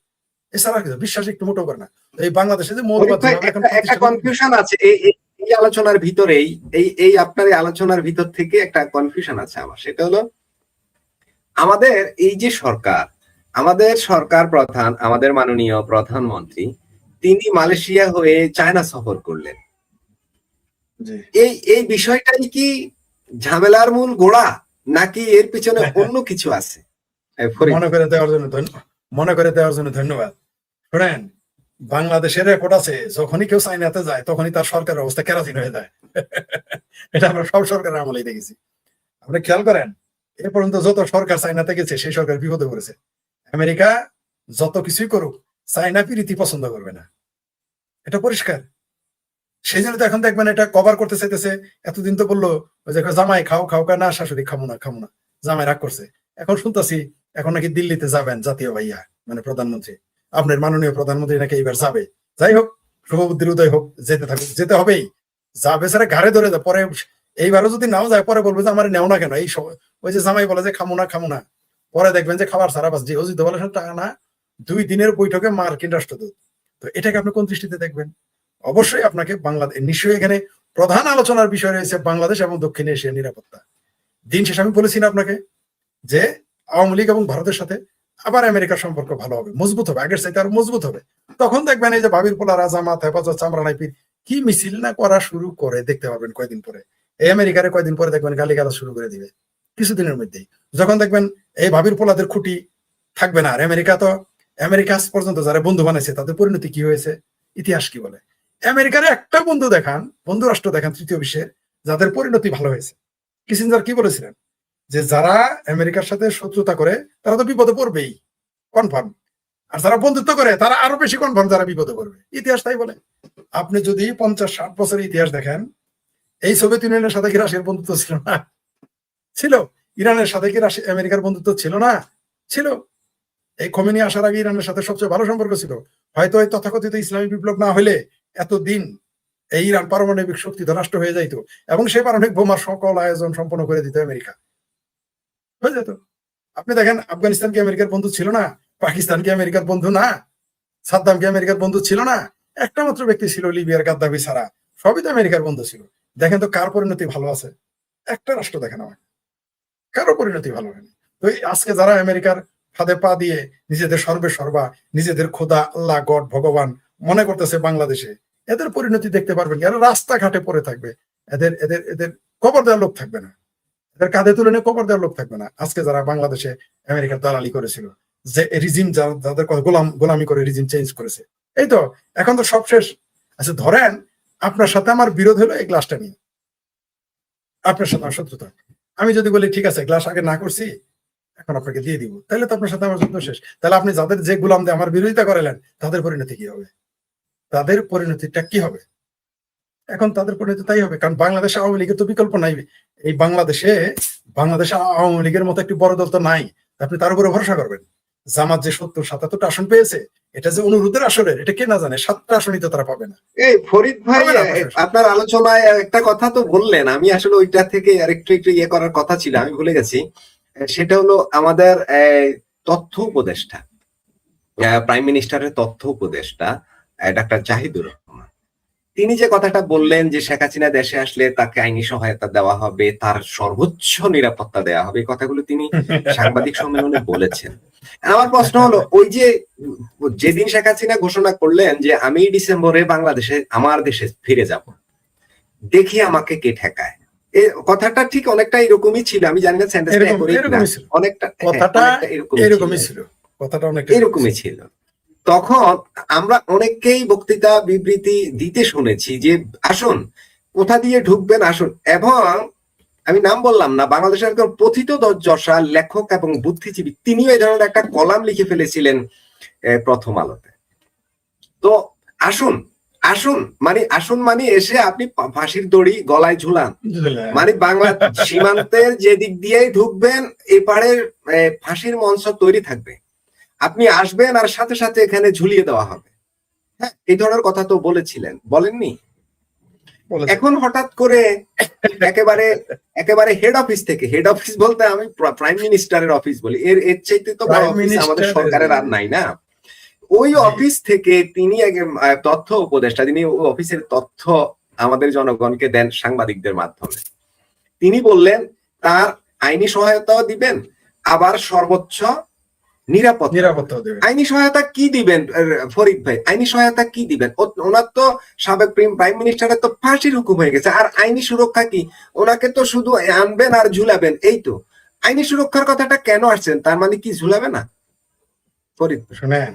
B: এছাড়া কিছু বিশ্বাস একটু মোটো করে না। তো এই বাংলাদেশে যে
A: ফরিদ
B: মৌলবাদ
A: ভাই,
B: এখন
A: একটা কনফিউশন আছে এই আলোচনার ভিতরেই, এই আপনার এই আলোচনার ভিতর থেকে একটা কনফিউশন আছে আমার। সেটা হলো আমাদের এই যে সরকার, আমাদের সরকার প্রধান, আমাদের মাননীয় প্রধানমন্ত্রী, তিনি মালয়েশিয়া হয়ে চায়না সফর করলেন। এই বিষয়টাই কি ঝামেলার মূল গোড়া, নাকি এর পিছনে অন্য কিছু আছে?
B: মনে করে দেওয়ার জন্য ধন্যবাদ। শোনেন, বাংলাদেশের রেকর্ড আছে, যখনই কেউ চাইনাতে যায় তখনই তার সরকারের অবস্থা কেরাসিন হয়ে যায়। এটা আমরা সব সরকারের আমলেই দেখেছি। আপনি খেয়াল করেন, এ পর্যন্ত যত সরকার চাইনাতে গেছে সেই সরকার বিপদে পড়েছে। আমেরিকা যত কিছুই করুক, চাইনা প্রীতি পছন্দ করবে না, এটা পরিষ্কার। সেই জন্য তো এখন দেখবেন এটা কভার করতে চাইতেছে। এতদিন তো বললো যে জামাই খাও খাও, না শাশুড়ি খামো না, জামাই রাগ করছে। এখন শুনতেছি এখন নাকি দিল্লিতে যাবেন জাতীয় ভাইয়া, মানে প্রধানমন্ত্রী, আপনার মাননীয় প্রধানমন্ত্রী নাকি এইবার যাবে। যাই হোক, শুভবুদ্ধির উদয় হোক, যেতে থাকুক, যেতে হবেই। যাবে সারা ঘাড়ে ধরে যায়, পরে এইবারও যদি নাও যায় পরে বলবে যে আমার নেও না কেন। এই ওই যে জামাই বলে যে খামো না, পরে দেখবেন যে খাবার সারা বাস যে অজিত বলে টাকা না, 2 দিনের বৈঠকে মার্কিন রাষ্ট্রদূত। তো এটাকে আপনি কোন দৃষ্টিতে দেখবেন? অবশ্যই আপনাকে বাংলাদেশ, নিশ্চয়ই এখানে প্রধান আলোচনার বিষয় রয়েছে বাংলাদেশ এবং দক্ষিণ এশিয়ার নিরাপত্তা। দিন শেষে আমি বলেছি না আপনাকে যে আওয়ামী লীগ এবং ভারতের সাথে আবার আমেরিকার সম্পর্ক ভালো হবে, মজবুত হবে, আগের চাইতে আরো মজবুত হবে। তখন দেখবেন এই যে ভাবির পোলা রাজামাত হেফাজত চামড়া নাইপির কি মিছিল না করা শুরু করে, দেখতে পারবেন কয়দিন পরে। এই আমেরিকারে কয়দিন পরে দেখবেন গালিগালাজ শুরু করে দিবে কিছুদিনের মধ্যেই। যখন দেখবেন এই ভাবির পোলাদের খুঁটি থাকবে না। আর আমেরিকা আজ পর্যন্ত যারা বন্ধু বানাইছে তাদের পরিণতি কি হয়েছে, ইতিহাস কি বলে? আমেরিকার একটা বন্ধু রাষ্ট্র দেখান তৃতীয় বিশ্বের যাদের পরিণতি ভালো হয়েছে। কিসিঞ্জার কি বলেছিলেন যে যারা আমেরিকার সাথে শত্রুতা করে তারা তো বিপদে পড়বেই, কনফার্ম। আর যারা বন্ধুত্ব করে তারা আরো বেশি কনফার্ম যারা বিপদে পড়বে। ইতিহাস তাই বলে। আপনি যদি 50-60 বছরের ইতিহাস দেখেন, এই সোভিয়েত ইউনিয়নের সাথে কি রাশিয়ার বন্ধুত্ব ছিল না? ছিল। ইরানের সাথে কি আমেরিকার বন্ধুত্ব ছিল না? ছিল। এই খোমেনি আসার আগে ইরানের সাথে সবচেয়ে ভালো সম্পর্ক ছিল। হয়তো এই তথাকথিত ইসলামী বিপ্লব না হলে এতদিন এই ইরান পারমাণবিক শক্তি রাষ্ট্র হয়ে যাইতো এবং সেই পারমাণবিক বোমার সকল আয়োজন সম্পন্ন করে দিত আমেরিকা, হয়ে যেত। আপনি দেখেন, আফগানিস্তান কি আমেরিকার বন্ধু ছিল না? পাকিস্তান কি আমেরিকার বন্ধু না? সাদ্দাম কি আমেরিকার বন্ধু ছিল না? একটা মাত্র ব্যক্তি ছিল লিবিয়ার গাদ্দাফি ছাড়া, সবই তো আমেরিকার বন্ধু ছিল। দেখেন তো কার পরিণতি ভালো আছে? একটা রাষ্ট্র দেখেন আমাকে, কারো পরিণতি ভালো হয়নি। তো আজকে যারা আমেরিকার ফাঁদে পা দিয়ে নিজেদের সর্বা, নিজেদের খোদা, আল্লাহ, গড, ভগবান মনে করতেছে বাংলাদেশে, এদের পরিণতি দেখতে পারবেন কি? এরা রাস্তাঘাটে পড়ে থাকবে, এদের এদের এদের কবর দেওয়ার লোক থাকবে না, এদের কাঁধে তুলে নিয়ে কবর দেওয়ার লোক থাকবে না। আজকে যারা বাংলাদেশে আমেরিকার দালালি করেছিল, যে রিজিম যাদের গোলামি করে রিজিম চেঞ্জ করেছে, এই তো এখন তো সব শেষ। আচ্ছা ধরেন আপনার সাথে আমার বিরোধ হলো এই গ্লাসটা নিয়ে, আপনার সাথে আমার শত্রুতা। আমি যদি বলি ঠিক আছে গ্লাস আগে না করছি, এখন আপনাকে দিয়ে দিব, তাহলে তো আপনার সাথে আমার যুদ্ধ শেষ। তাহলে আপনি যাদের যে গোলাম দিয়ে আমার বিরোধিতা করালেন তাদের পরিণতি কি হবে? তাদের পরিণতিটা কি হবে? এখন তাদের পরিণতি তাই হবে, কারণ বাংলাদেশে আওয়ামী লীগের তো বিকল্প নাই। এই বাংলাদেশে আওয়ামী লীগের মতো একটি বড় দল তো নাই। আপনি তার উপরে ভরসা করবেন? জামাত যে 70-77টা আসন পেয়েছে, এটা যে অনুরোধের আসনের, এটা কে না জানে? 7টা আসনই তো তারা পাবে না।
A: এই ফরিদ ভাই, আপনার আলোচনায় একটা কথা তো বললেন, আমি আসলে ওইটা থেকে আরেকটু ইয়ে করার কথা ছিল, আমি ভুলে গেছি। সেটা হলো আমাদের তথ্য উপদেষ্টা, প্রাইম মিনিস্টারের তথ্য উপদেষ্টা ডাক্তার জাহিদুর রহমান, তিনি যে কথাটা বললেন যে শেখ হাসিনা দেশে আসলে তাকে আইনি সহায়তা দেওয়া হবে, তার সর্বোচ্চ নিরাপত্তা দেওয়া হবে, এই কথাগুলো তিনি সাংবাদিক সম্মেলনে বলেছেন। আমার প্রশ্ন হলো, ওই যে যেদিন শেখ হাসিনা ঘোষণা করলেন যে আমি ডিসেম্বরে বাংলাদেশে আমার দেশে ফিরে যাব, দেখি আমাকে কে ঠেকায়, এই কথাটা ঠিক অনেকটা এরকমই ছিল। আমি জানি না অনেকটা এরকমই ছিল। তখন আমরা অনেককেই বক্তৃতা বিবৃতি দিতে শুনেছি যে আসুন, কোথা দিয়ে ঢুকবেন আসুন। এবং আমি নাম বললাম না, বাংলাদেশের একজন প্রথিতযশা লেখক এবং বুদ্ধিজীবী, তিনিও এই ধরনের একটা কলাম লিখে ফেলেছিলেন প্রথম আলোতে। তো আসুন, আসুন মানে এসে আপনি ফাঁসির দড়ি গলায় ঝুলান, মানে বাংলা সীমান্তের যে দিক দিয়েই ঢুকবেন এপারের ফাঁসির মঞ্চ তৈরি থাকবে, আপনি আসবেন আর সাথে সাথে এখানে ঝুলিয়ে দেওয়া হবে। হ্যাঁ, এই ধরনের কথা তো বলেছিলেন, বলেননি? এখন হঠাৎ করে একেবারে একেবারে হেড অফিস বলতে আমি প্রাইম মিনিস্টারের অফিস বলি, এর চাইতে তো বড় অফিস আমাদের সরকারের আর নাই না। ওই অফিস থেকে তিনি তথ্য উপদেষ্টা, তিনি অফিসের তথ্য আমাদের জনগণকে দেন সাংবাদিকদের মাধ্যমে। তিনি বললেন তার আইনি সহায়তাও দিবেন, আবার সর্বোচ্চ নিরাপত্তা দেবেন। আইনি সহায়তা কি দিবেন ফরিদ ভাই? আইনি সহায়তা কি দিবেন? ওনার তো সাবেক প্রাইম মিনিস্টারের তো ফাঁসির হুকুম হয়ে গেছে, আর আইনি সুরক্ষা কি? ওনাকে তো শুধু আনবেন আর ঝুলাবেন, এই তো। আইনি সুরক্ষার কথাটা কেন আসছেন? তার মানে কি ঝুলাবে না? ফরিদ
B: শুনেন,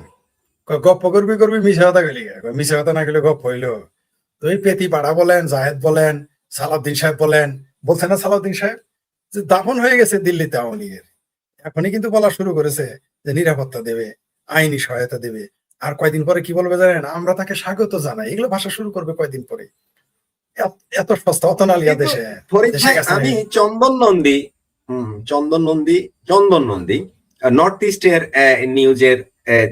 B: গপ্প করবি মিশা কথা গেলি, মিশা কথা না গেলে গপ্প হইলো। তুই পেতি পাড়া বলেন, জাহেদ বলেন, সালাউদ্দিন সাহেব বলেন, বলছেন না সালাউদ্দিন সাহেব যে দাফন হয়ে গেছে দিল্লিতে আওয়ামী লীগের, এখনই কিন্তু বলা শুরু করেছে যে নিরাপত্তা দেবে, আইনি সহায়তা দেবে। আর কয়দিন পরে কি বলবে জানেন? আমরা তাকে স্বাগত জানাই, এগুলো ভাষা শুরু করবে কয়দিন পরে। এত সস্তা অতনালিয়া দেশে।
A: আমি চন্দন নন্দী নর্থ ইস্টের নিউজের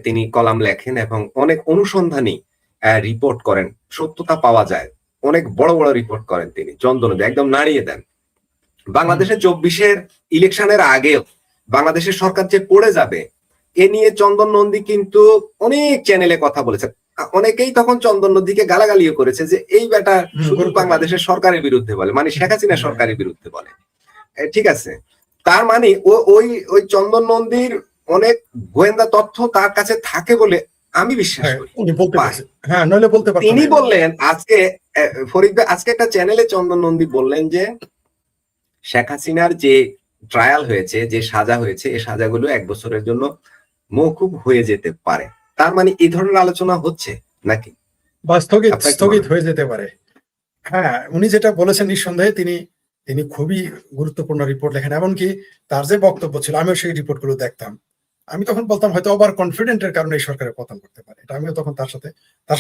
A: তিনি কলাম লেখেন এবং অনেক অনুসন্ধানী রিপোর্ট করেন, সত্যতা পাওয়া যায়, অনেক বড় বড় রিপোর্ট করেন তিনি। চন্দন নন্দী একদম নাড়িয়ে দেন। বাংলাদেশের 24-এর ইলেকশনের আগেও বাংলাদেশের সরকার যে পড়ে যাবে এ নিয়ে চন্দন নন্দী কিন্তু অনেক চ্যানেলে কথা বলেছেন। অনেকেই তখন চন্দন নন্দীকে গালাগালিও করেছে যে এই বেটা শুধু বাংলাদেশের সরকারের বিরুদ্ধে বলে, মানে শেখ হাসিনা সরকারের বিরুদ্ধে বলে। ঠিক আছে, তার মানে ওই চন্দন নন্দীর অনেক গোয়েন্দা তথ্য তার কাছে থাকে বলে আমি বিশ্বাস করি। তিনি বললেন আজকে, ফরিদ ভাই আজকে একটা চ্যানেলে চন্দন নন্দী বললেন যে শেখ হাসিনার যে ট্রায়াল হয়েছে, যে সাজা হয়েছে, এই সাজাগুলো 1 বছরের জন্য মওকুফ হয়ে যেতে পারে। তার মানে এই ধরনের আলোচনা হচ্ছে নাকি,
B: বা স্থগিত হয়ে যেতে পারে? হ্যাঁ, উনি যেটা বলেছেন নিঃসন্দেহে তিনি খুবই গুরুত্বপূর্ণ রিপোর্ট লেখেন। এমনকি তার যে বক্তব্য ছিল, আমিও সেই রিপোর্ট গুলো দেখতাম। আমি তখন বলতাম হয়তো ওভার কনফিডেন্টের কারণে এই সরকারের পতন করতে পারে। এটা আমিও তখন তার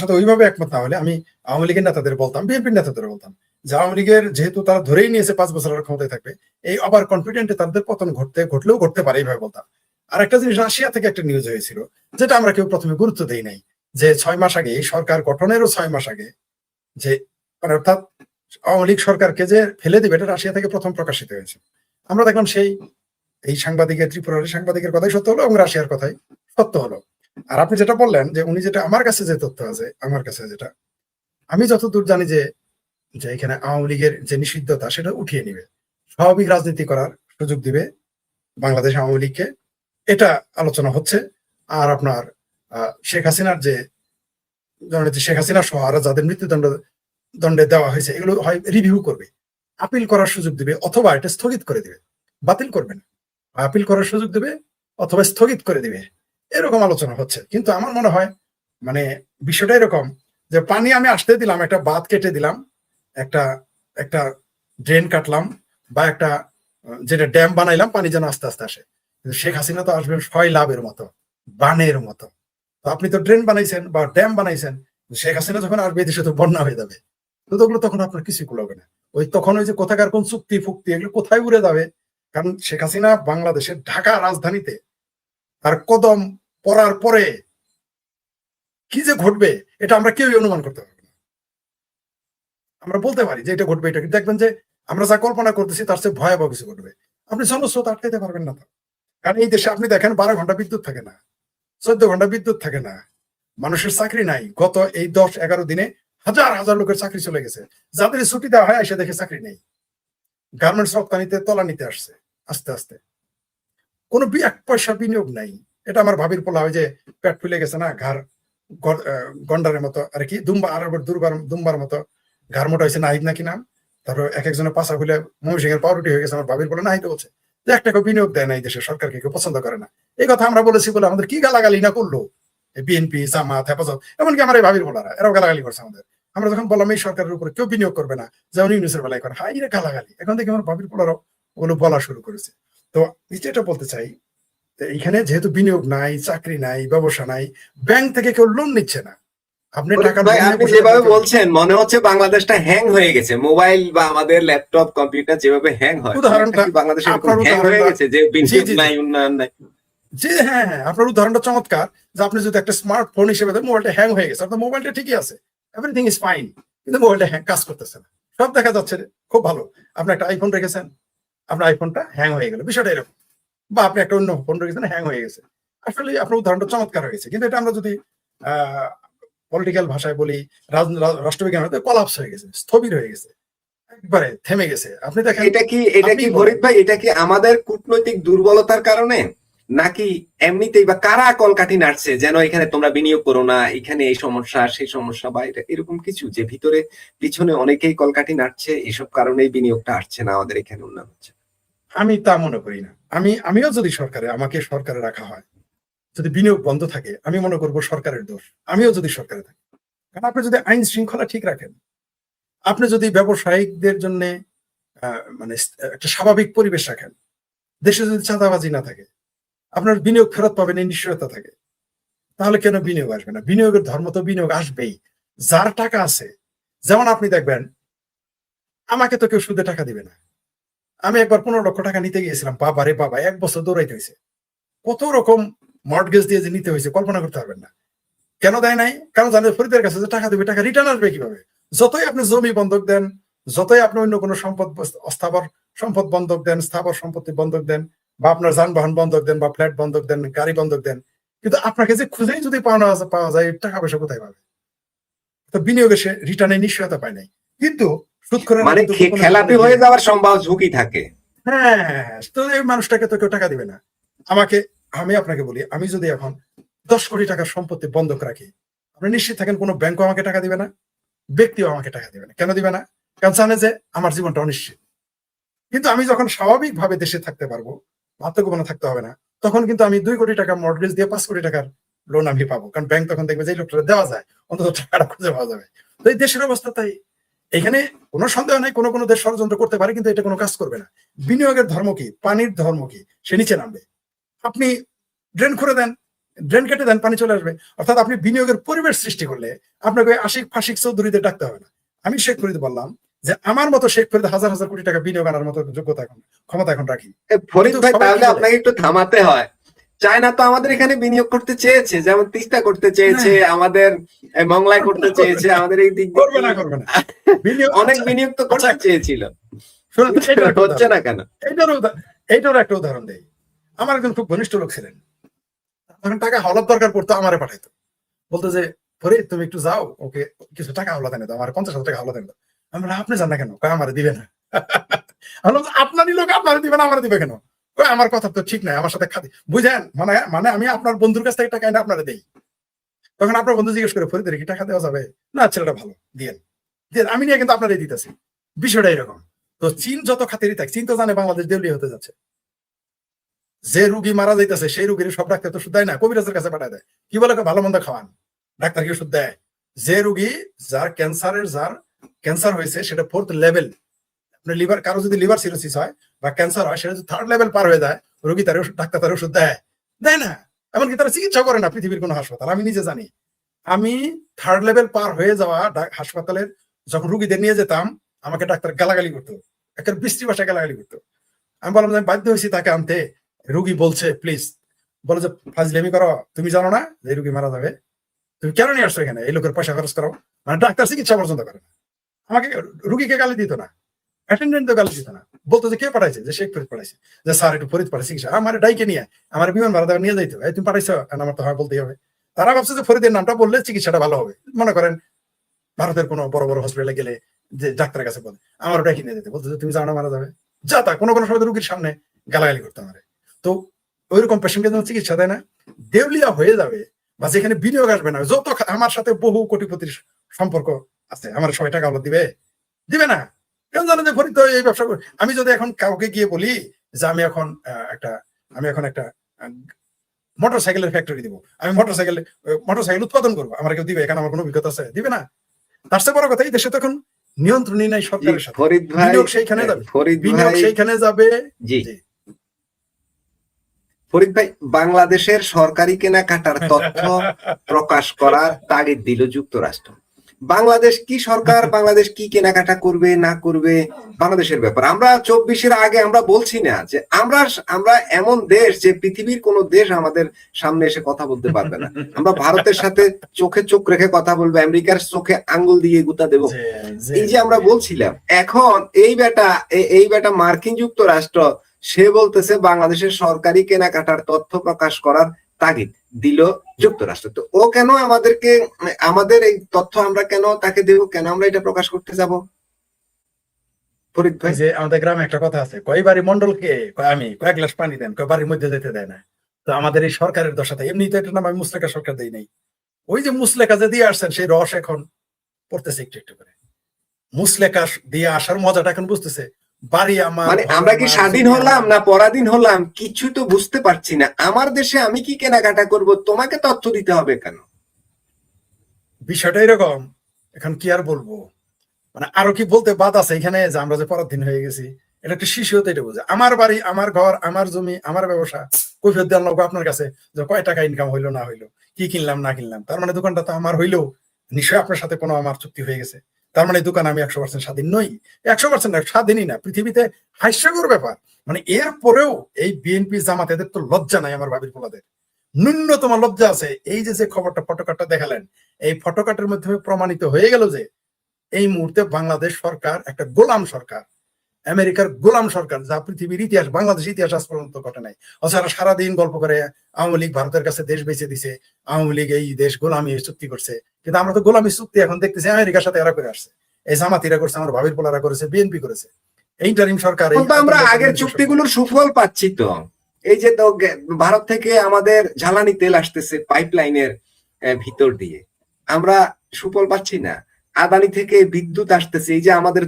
B: সাথে ওইভাবে একমত না হলে আমি আওয়ামী লীগের নেতাদের বলতাম, বিএনপির নেতাদের বলতাম যে আওয়ামী লীগের যেহেতু তারা ধরেই নিয়েছে 5 বছর ক্ষমতায় থাকবে, এই ওভার কনফিডেন্টে তাদের পতন ঘটলেও ঘটতে পারে, এইভাবে বলতাম। আর একটা জিনিস, রাশিয়া থেকে একটা নিউজ হয়েছিল যেটা আমরা কেউ প্রথমে গুরুত্ব দেই নাই, যে 6 মাস আগে, এই সরকার গঠনেরও 6 মাস আগে, যে মানে অর্থাৎ আওয়ামী লীগ সরকারকে যে ফেলে দিবে, এটা রাশিয়া থেকে প্রথম প্রকাশিত হয়েছে। আমরা দেখলাম এই ত্রিপুরার সাংবাদিকের কথাই সত্য হলো এবং রাশিয়ার কথাই সত্য হলো। আর আপনি যেটা বললেন যে উনি যেটা, আমার কাছে যে তথ্য আছে, আমার কাছে যেটা, আমি যতদূর জানি যে এখানে আওয়ামী লীগের যে নিষিদ্ধতা সেটা উঠিয়ে নিবে, স্বাভাবিক রাজনীতি করার সুযোগ দিবে বাংলাদেশ আওয়ামী লীগকে, এটা আলোচনা হচ্ছে। আর আপনার শেখ হাসিনার যে জননেত্রী শেখ হাসিনা সহ আরো যাদের দণ্ডে দেওয়া হয়েছে, এগুলো হয় রিভিউ করবে, আপিল করার সুযোগ দিবে, অথবা এটা স্থগিত করে দিবে, বাতিল করবে না, আপিল করার সুযোগ দেবে অথবা স্থগিত করে দিবে, এরকম আলোচনা হচ্ছে। কিন্তু আমার মনে হয় মানে বিষয়টা এরকম যে পানি আমি আসতে দিলাম, একটা বাঁধ কেটে দিলাম, একটা ড্রেন কাটলাম, বা একটা যেটা ড্যাম বানাইলাম, পানি যেন আস্তে আস্তে আসে। কিন্তু শেখ হাসিনা তো আসবেন লাভের মতো, বানের মতো। তো আপনি তো ড্রেন বানাইছেন বা ড্যাম বানাইছেন, শেখ হাসিনা যখন আসবে দেশে তো বন্যা হয়ে যাবে, তো ওগুলো তখন আপনার কিছু কুলাবে না। তখন ওই যে কোথাকার কোন চুক্তি ফুক্তি এগুলো কোথায় উড়ে যাবে। কারণ শেখ হাসিনা বাংলাদেশের ঢাকা রাজধানীতে তার কদম পড়ার পরে কি যে ঘটবে এটা আমরা কেউই অনুমান করতে পারবো না। আমরা বলতে পারি যে এটা ঘটবে, এটা দেখবেন যে আমরা যা কল্পনা করতেছি তার চেয়ে ভয়াবহ কিছু ঘটবে। আপনি জনস্রোত আটকাইতে পারবেন না তো। কারণ এই দেশে আপনি দেখেন 12 ঘন্টা বিদ্যুৎ থাকে না, 14 ঘন্টা বিদ্যুৎ থাকে না, মানুষের চাকরি নাই। গত এই 10-11 দিনে হাজার হাজার লোকের চাকরি চলে গেছে। যাদের ছুটি দেওয়া হয় এসে দেখে চাকরি নেই। গার্মেন্টস রপ্তানিতে তলানিতে আসছে আস্তে আস্তে, কোনো 1 পয়সা বিনিয়োগ নাই। এটা আমার ভাবির পোলা, হয় যে পেট ফুলে গেছে না, ঘাড় গন্ডারের মতো আর কি, দুম্বার মতো ঘাড় মোটা হয়েছে, নাহিদ নাকি নাম। তারপর একজনের পাশা খুলে ময়মনসিংহের পাউরুটি হয়ে গেছে। আমার ভাবির পোলা নাহিদ বলছে যে 1 টাকা বিনিয়োগ দেয় না এই দেশের সরকারকে, কেউ পছন্দ করে না। এই কথা আমরা বলেছি বলে আমাদের কি গালাগালি না করলো বিএনপি, জামাত, হেফাজত, এমনকি আমার এই ভাবির পোলারা, এরাও গালাগালি করছে আমাদের। আমরা যখন বললাম এই সরকারের উপরে কেউ বিনিয়োগ করবে না, যেমন ইউনিসের বেলায় করে, হাই রে গালাগালি। এখন থেকে আমার ভাবির পোলারাও ওগুলো বলা শুরু করেছে। তো যেটা বলতে চাই, এইখানে যেহেতু বিনিয়োগ নাই, চাকরি নাই, ব্যবসা নাই, ব্যাংক থেকে কেউ লোন নিচ্ছে না, আপনি
A: ফরিদ
B: টাকার
A: ভাই,
B: লোন নিয়ে
A: আপনি
B: বসে
A: যেভাবে
B: থাকবেন কেন?
A: বলছেন মনে হচ্ছে বাংলাদেশটা হ্যাং হয়ে গেছে। মোবাইল বা আমাদের ল্যাপটপ কম্পিউটার যেভাবে হ্যাং হয়, অনেকটা
B: উদাহরণটা
A: কি বাংলাদেশ এরকম
B: আপনার
A: হ্যাং হয়ে
B: উদাহরণটা
A: গেছে যে
B: জি
A: বিনিয়োগ
B: জি জি
A: নাই, উন্নয়ন নাই?
B: জি হ্যাঁ হ্যাঁ, আপনার উদাহরণটা চমৎকার। যে আপনি যদি একটা স্মার্টফোন হিসেবে দেখেন, মোবাইলটা হ্যাং হয়ে গেছে, আপনার মোবাইলটা ঠিকই আছে, এভরিথিং ইজ ফাইন, কিন্তু মোবাইলটা হ্যাং কাজ করতেছে না, সব দেখা যাচ্ছে খুব ভালো। আপনি একটা আইফোন রেখেছেন, আপনার আইফোনটা হ্যাং হয়ে গেল, বিষয়টা এরকম। বা আপনি একটা অন্য ফোন রেখেছেন, হ্যাং হয়ে গেছে। আসলে আপনার উদাহরণটা চমৎকার হয়েছে, কিন্তু এটা আমরা যদি পলিটিক্যাল ভাষায় বলি, রাষ্ট্রবিজ্ঞান হয়তো কলাপস হয়ে গেছে, স্থবির হয়ে গেছে, একবারে থেমে গেছে। আপনি দেখেন,
A: এটা কি
B: আপনিই বলেন।
A: ফরিদ ভাই, এটা কি আমাদের কূটনৈতিক দুর্বলতার কারণে, নাকি এমনিতেই, বা কারা কলকাঠি নাড়ছে যেন এখানে তোমরা বিনিয়োগ করো না, এখানে এই সমস্যা সেই সমস্যা, বা এরকম কিছু যে ভিতরে পিছনে অনেকেই কলকাঠি নাড়ছে, এসব কারণেই বিনিয়োগটা আসছে না আমাদের এখানে, উন্নয়ন হচ্ছে না?
B: আমি তা মনে করি না। আমিও যদি আমাকে সরকারে রাখা হয়, যদি বিনিয়োগ বন্ধ থাকে, আমি মনে করব সরকারের দোষ। আমিও যদি সরকারে থাকি, কারণ আপনি যদি আইন শৃঙ্খলা ঠিক রাখেন, আপনি যদি ব্যবসায়িকদের জন্য মানে একটা স্বাভাবিক পরিবেশ রাখেন, দেশে যদি চাঁদাবাজি না থাকে, আপনার বিনিয়োগ ফেরত পাবেন এই নিশ্চয়তা থাকে, তাহলে কেন বিনিয়োগ আসবে না? বিনিয়োগের ধর্ম তো বিনিয়োগ আসবেই। যার টাকা আছে, যেমন আপনি দেখবেন, আমাকে তো কেউ সুদে টাকা দিবে না। আমি একবার 15 লক্ষ টাকা নিতে গিয়েছিলাম, বাবা রে বাবা, 1 বছর দৌড়াইতে হয়েছে। কত রকম মর্টগেজ দিয়ে যে নিতে হয়েছে কল্পনা করতে পারবেন না। কেন দেয় নাই? কারণ জানে ফরিদের কাছে যে টাকা দেবে, টাকা রিটার্ন আসবে কিভাবে? যতই আপনি জমি বন্ধক দেন, যতই আপনি অন্য কোনো অস্থাবর সম্পদ বন্ধক দেন, স্থাবর সম্পত্তি বন্ধক দেন, বা আপনার যানবাহন বন্ধক দেন, বা ফ্ল্যাট বন্ধক দেন, গাড়ি বন্ধক দেন, কিন্তু আপনাকে যে খুঁজেই যদি পাওয়া যায়, টাকা পয়সা কোথায় পাবে? তো বিনিয়োগে সে রিটার্নের নিশ্চয়তা পায় নাই। কিন্তু সুদখোরেরা
A: মানে
B: কিন্তু গোপনে গোপনে
A: খেলাপি
B: গিয়ে,
A: হয়ে যাওয়ার সম্ভাবনা, ঝুঁকি থাকে।
B: হ্যাঁ হ্যাঁ হ্যাঁ, তো এই মানুষটাকে তো কেউ টাকা দিবে না। আমাকে আমি আপনাকে বলি, আমি যদি এখন 10 কোটি টাকার সম্পত্তি বন্ধক রাখি, আপনি নিশ্চিত থাকেন কোনো ব্যাংকও আমাকে টাকা দিবে না, ব্যক্তিও আমাকে টাকা দিবে না। কেন দিবে না? কারণ জানে যে আমার জীবনটা অনিশ্চিত। কিন্তু আমি যখন স্বাভাবিকভাবে দেশে থাকতে পারবো, আত্মগোপনে থাকতে হবে না, তখন কিন্তু আমি 2 কোটি টাকা মর্টগেজ দিয়ে 5 কোটি টাকার লোন আমি পাবো। কারণ ব্যাংক তখন দেখবে যে এই লোকটা দেওয়া যায়, অন্তত টাকাটা খুঁজে পাওয়া যাবে। তো এই দেশের অবস্থা তাই। এখানে কোনো সন্দেহ নেই, কোনো কোনো দেশ ষড়যন্ত্র করতে পারে, কিন্তু এটা কোনো কাজ করবে না। বিনিয়োগের ধর্ম কি? পানির ধর্ম কি? সে নিচে নামবে। আপনি ড্রেন করে দেন, ড্রেন কেটে দেন, পানি চলে আসবে। অর্থাৎ আপনি বিনিয়োগের পরিবেশ সৃষ্টি করলে আপনাকে ওই আশিক ফাশিক চৌধুরীদের ডাকতে হবে না। আমি শেখ ফরিদ বললাম যে আমার মতো শেখ ফরিদ হাজার হাজার কোটি টাকা বিনিয়োগ আনার মতো যোগ্যতা এখন, ক্ষমতা এখন রাখি।
A: ফরিদ
B: কিন্তু
A: ভাই,
B: সবাই কি
A: তাহলে
B: বলে?
A: আপনাকে একটু থামাতে হয়। চায়না তো আমাদের এখানে বিনিয়োগ করতে চেয়েছে, যেমন তিস্তা করতে চেয়েছে,
B: হ্যাঁ,
A: আমাদের মংলায়
B: করবে
A: করতে
B: না করবে
A: চেয়েছে,
B: না
A: আমাদের এই দিক দিয়ে
B: করবে না করবে না বিনিয়োগ।
A: অনেক
B: আচ্ছা
A: বিনিয়োগ তো
B: আচ্ছা,
A: করতে চেয়েছিল,
B: শুনুন তো, এটার একটা
A: হচ্ছে
B: উদাহরণ
A: না
B: দিই।
A: কেন?
B: এইটারও একটা উদাহরণ দেই। আমার একজন খুব ঘনিষ্ঠ লোক ছিলেন, তখন টাকা হাওলাত দরকার পড়তো, আমারে পাঠাইতো। বলতো যে, ফরিদ তুমি একটু যাও, ওকে কিছু টাকা হাওলাত এনে দাও, আমার 50,000 টাকা হাওলাত এনে দাও। আমি বললাম, আপনি জান না কেন? কয় আমারে দিবে না। আমি বললাম, আপনারই লোক, আপনারে দিবে না, আমারে দিবে কেন? কয় আমার কথা তো ঠিক নাই, আমার সাথে খাতি বুঝেন, মানে মানে আমি আপনার বন্ধুর কাছ থেকে টাকা এনে আপনারে দেই। তখন আপনার বন্ধু জিজ্ঞেস করে, ফরিদের কি টাকা দেওয়া যাবে? না, ছেলেটা ভালো, দিয়েন দিয়েন, আমি নিয়ে কিন্তু আপনারই দিতেছি। বিষয়টা এরকম। তো চীন যত খাতিরই থাক, চীন তো জানে বাংলাদেশ দেউলিয়া হতে যাচ্ছে। যে রুগী মারা যাইতেছে সেই রুগীর সব ডাক্তার তো ওষুধ দেয় না, কবিরাজের কাছে পাঠায় দেয়। কি বলে? ভালো মন্দ খাওয়ান, ডাক্তার কি ওষুধ দেয়? যে রুগী, যার ক্যান্সার হয়েছে, সেটা 4th লেভেল, আপনার লিভার, কারো যদি লিভার সিরোসিস হয় বা ক্যান্সার হয়, সেটা যদি 3rd লেভেল পার হয়ে যায়, রোগী তার ডাক্তার তার ওষুধ দেয়? দেয় না। এমনকি তারা চিকিৎসা করে না পৃথিবীর কোনো হাসপাতাল, আমি নিজে জানি। আমি 3rd লেভেল পার হয়ে যাওয়া হাসপাতালের যখন রুগীদের নিয়ে যেতাম, আমাকে ডাক্তার গালাগালি করতো, একটা বৃষ্টি ভাষায় গালাগালি করতো। আমি বললাম যে আমি বাধ্য হয়েছি তাকে আনতে। রুগী বলছে প্লিজ, বলে যে ফাজলেমি করো, তুমি জানো না যে রুগী মারা যাবে? তুমি কেন নিয়ে আসছো এখানে? এই লোকের পয়সা খরচ করো। মানে ডাক্তার চিকিৎসা পর্যন্ত করে না। আমাকে, রুগীকে গালি দিত না, অ্যাটেন্ডেন্ট গালি দিত না, বলতো যে কে পাঠাইছে? যে শেখ ফরিদ পাঠাইছে। যে স্যার একটু ফরিদ পাঠাইছে চিকিৎসা, আমার ডাইকে নিয়ে আমার বিমান ভাড়া দেওয়া নিয়ে যাইতো, এই তুমি পাঠাইছো? আমার তো হয় বলতেই হবে। তারা ভাবছে যে ফরিদের নামটা বললে চিকিৎসাটা ভালো হবে। মনে করেন ভারতের কোনো বড় বড় হসপিটালে গেলে যে ডাক্তারের কাছে বলে, আমার ডাইকে নিয়ে যেতে, বলতো যে তুমি জানো না মারা যাবে? যা তা কোনো কোনো সময় রুগীর সামনে গালাগালি করতে পারে। তো ওইরকম পেশেন্টকে যখন চিকিৎসা দেয় না, দেউলিয়া হয়ে যাবে, বা যেখানে বিনিয়োগ আসবে না, যত আমার সাথে বহু কোটিপতির সম্পর্ক আছে, আমার সবাই টাকা দিবে? দিবে না। কেন জানে যে ফরিদ তো এই ব্যবসা করে। আমি যদি এখন কাউকে গিয়ে বলি যে আমি এখন একটা মোটর সাইকেলের ফ্যাক্টরি দিব, আমি মোটর সাইকেল উৎপাদন করবো, আমার কেউ দিবে? এখানে আমার কোনো অভিজ্ঞতা আছে? দিবে না। তার চেয়ে বড় কথা, এই দেশে তখন নিয়ন্ত্রণই নাই
A: জি
B: সরকারের সাথে।
A: ফরিদ ভাই,
B: বিনিয়োগ সেইখানে যাবে,
A: ফরিদ
B: বিনিয়োগ
A: ভাই,
B: সেইখানে যাবে।
A: জি
B: জি
A: ফরিদ ভাই, বাংলাদেশের সরকারি কেনাকাটার তথ্য প্রকাশ করার তাগিদ দিল যুক্তরাষ্ট্র। বাংলাদেশ কি সরকার, বাংলাদেশ কি কেনাকাটা করবে না করবে বাংলাদেশের ব্যাপার। আমরা 24-এর আগে আমরা বলছি না যে আমরা আমরা এমন দেশ যে পৃথিবীর কোন দেশ আমাদের সামনে এসে কথা বলতে পারবে না। আমরা ভারতের সাথে চোখে চোখ রেখে কথা বলবো, আমেরিকার চোখে আঙ্গুল দিয়ে গুতা দেবো, এই যে আমরা বলছিলাম। এখন এই বেটা মার্কিন যুক্তরাষ্ট্র সে বলতেছে বাংলাদেশের সরকারি কেনাকাটার তথ্য প্রকাশ করার তাগিদ দিল যুক্তরাষ্ট্র। তো ও কেন আমাদেরকে, আমাদের এই তথ্য আমরা কেন তাকে দেব, কেন আমরা এটা প্রকাশ করতে যাব? ফরিদ ভাই,
B: যে আমাদের গ্রামে একটা কথা আছে, কয়বারই মন্ডলকে আমি কয়েক গ্লাস পানি দেন, কয়বারের মধ্যে যেতে দেয় না। তো আমাদের এই সরকারের দশাতে, এমনি তো এটা নাম আমি মুসলেকা সরকার দেই নাই, ওই যে মুসলেকা যে দিয়ে আসছেন সেই রস এখন পড়তেছে একটু একটু করে। মুসলেকা দিয়ে আসার মজাটা এখন বুঝতেছে। বাড়ি আমার,
A: মানে আমরা কি স্বাধীন হলাম না পরাধীন হলাম কিছু তো বুঝতে পারছি না। আমার দেশে আমি কি কেনাকাটা করব, তোমাকে তথ্য দিতে হবে কেন?
B: বিষয়টা এরকম। এখন কি আর বলবো, মানে আরো কি বলতে বাদ আছে এখানে, যে আমরা যে পরাধীন হয়ে গেছি। এটা একটা শিশু হতে এটা বুঝে, আমার বাড়ি, আমার ঘর, আমার জমি, আমার ব্যবসা, কৈফিয়ত দেওয়ার লোক আপনার কাছে যে কয় টাকা ইনকাম হইলো না হইলো, কি কিনলাম না কিনলাম। তার মানে দোকানটা তো আমার হইলেও নিশ্চয়ই আপনার সাথে কোনো আমার চুক্তি হয়ে গেছে। তার মানে দোকান আমি 100% স্বাধীন নই। 100% স্বাধীনই না, পৃথিবীতে হাস্যকর ব্যাপার। মানে এর পরেও এই বিএনপি জামাত এদের তো লজ্জা নাই, আমার ভাবির পোলাদের ন্যূনতম লজ্জা আছে। এই যে খবরটা ফটোকাটটা দেখালেন, এই ফটোকাটের মাধ্যমে প্রমাণিত হয়ে গেল যে এই মুহূর্তে বাংলাদেশ সরকার একটা গোলাম সরকার, আমেরিকার গোলাম সরকার, যা পৃথিবীর ইতিহাস, বাংলাদেশ ইতিহাস আজ পর্যন্ত ঘটে নাই। অথচ সারাদিন গল্প করে আওয়ামী লীগ ভারতের কাছে দেশ বেঁচে দিছে, আওয়ামী লীগ এই দেশ গোলামি চুক্তি করছে। কিন্তু আমরা তো গোলামি চুক্তি এখন দেখতেছি আমেরিকার সাথে এরা করে আসছে। এই জামাতিরা করছে, আমার ভাবির পোলারা করেছে, বিএনপি করেছে। এই ইন্টারিম সরকার,
A: আমরা আগের চুক্তিগুলোর সুফল পাচ্ছি তো। এই যে তো ভারত থেকে আমাদের জ্বালানি তেল আসতেছে পাইপলাইনের ভিতর দিয়ে, আমরা সুফল পাচ্ছি না। আদানি থেকে বিদ্যুৎ আসতেছে, এই যে আমাদের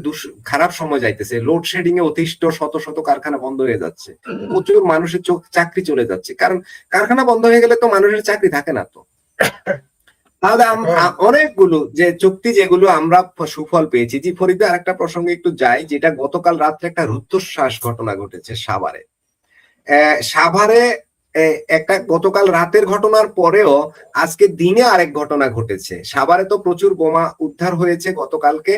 A: খারাপ সময় যাইতেছে, লোডশেডিং এ অতিষ্ঠ শত শত কারখানা বন্ধ হয়ে যাচ্ছে, প্রচুর মানুষের চাকরি চলে যাচ্ছে। কারণ কারখানা বন্ধ হয়ে গেলে তো মানুষের চাকরি থাকে না। তো তাহলে অনেকগুলো যে চুক্তি যেগুলো আমরা সুফল পেয়েছি। জি ফরিদে আরেকটা প্রসঙ্গে একটু যাই, যেটা গতকাল রাত্রে একটা রুদ্ধশ্বাস ঘটনা ঘটেছে সাভারে। সাভারে একটা গতকাল রাতের ঘটনার পরেও আজকে দিনে আরেক ঘটনা ঘটেছে। সাভারে তো প্রচুর বোমা উদ্ধার হয়েছে গতকালকে,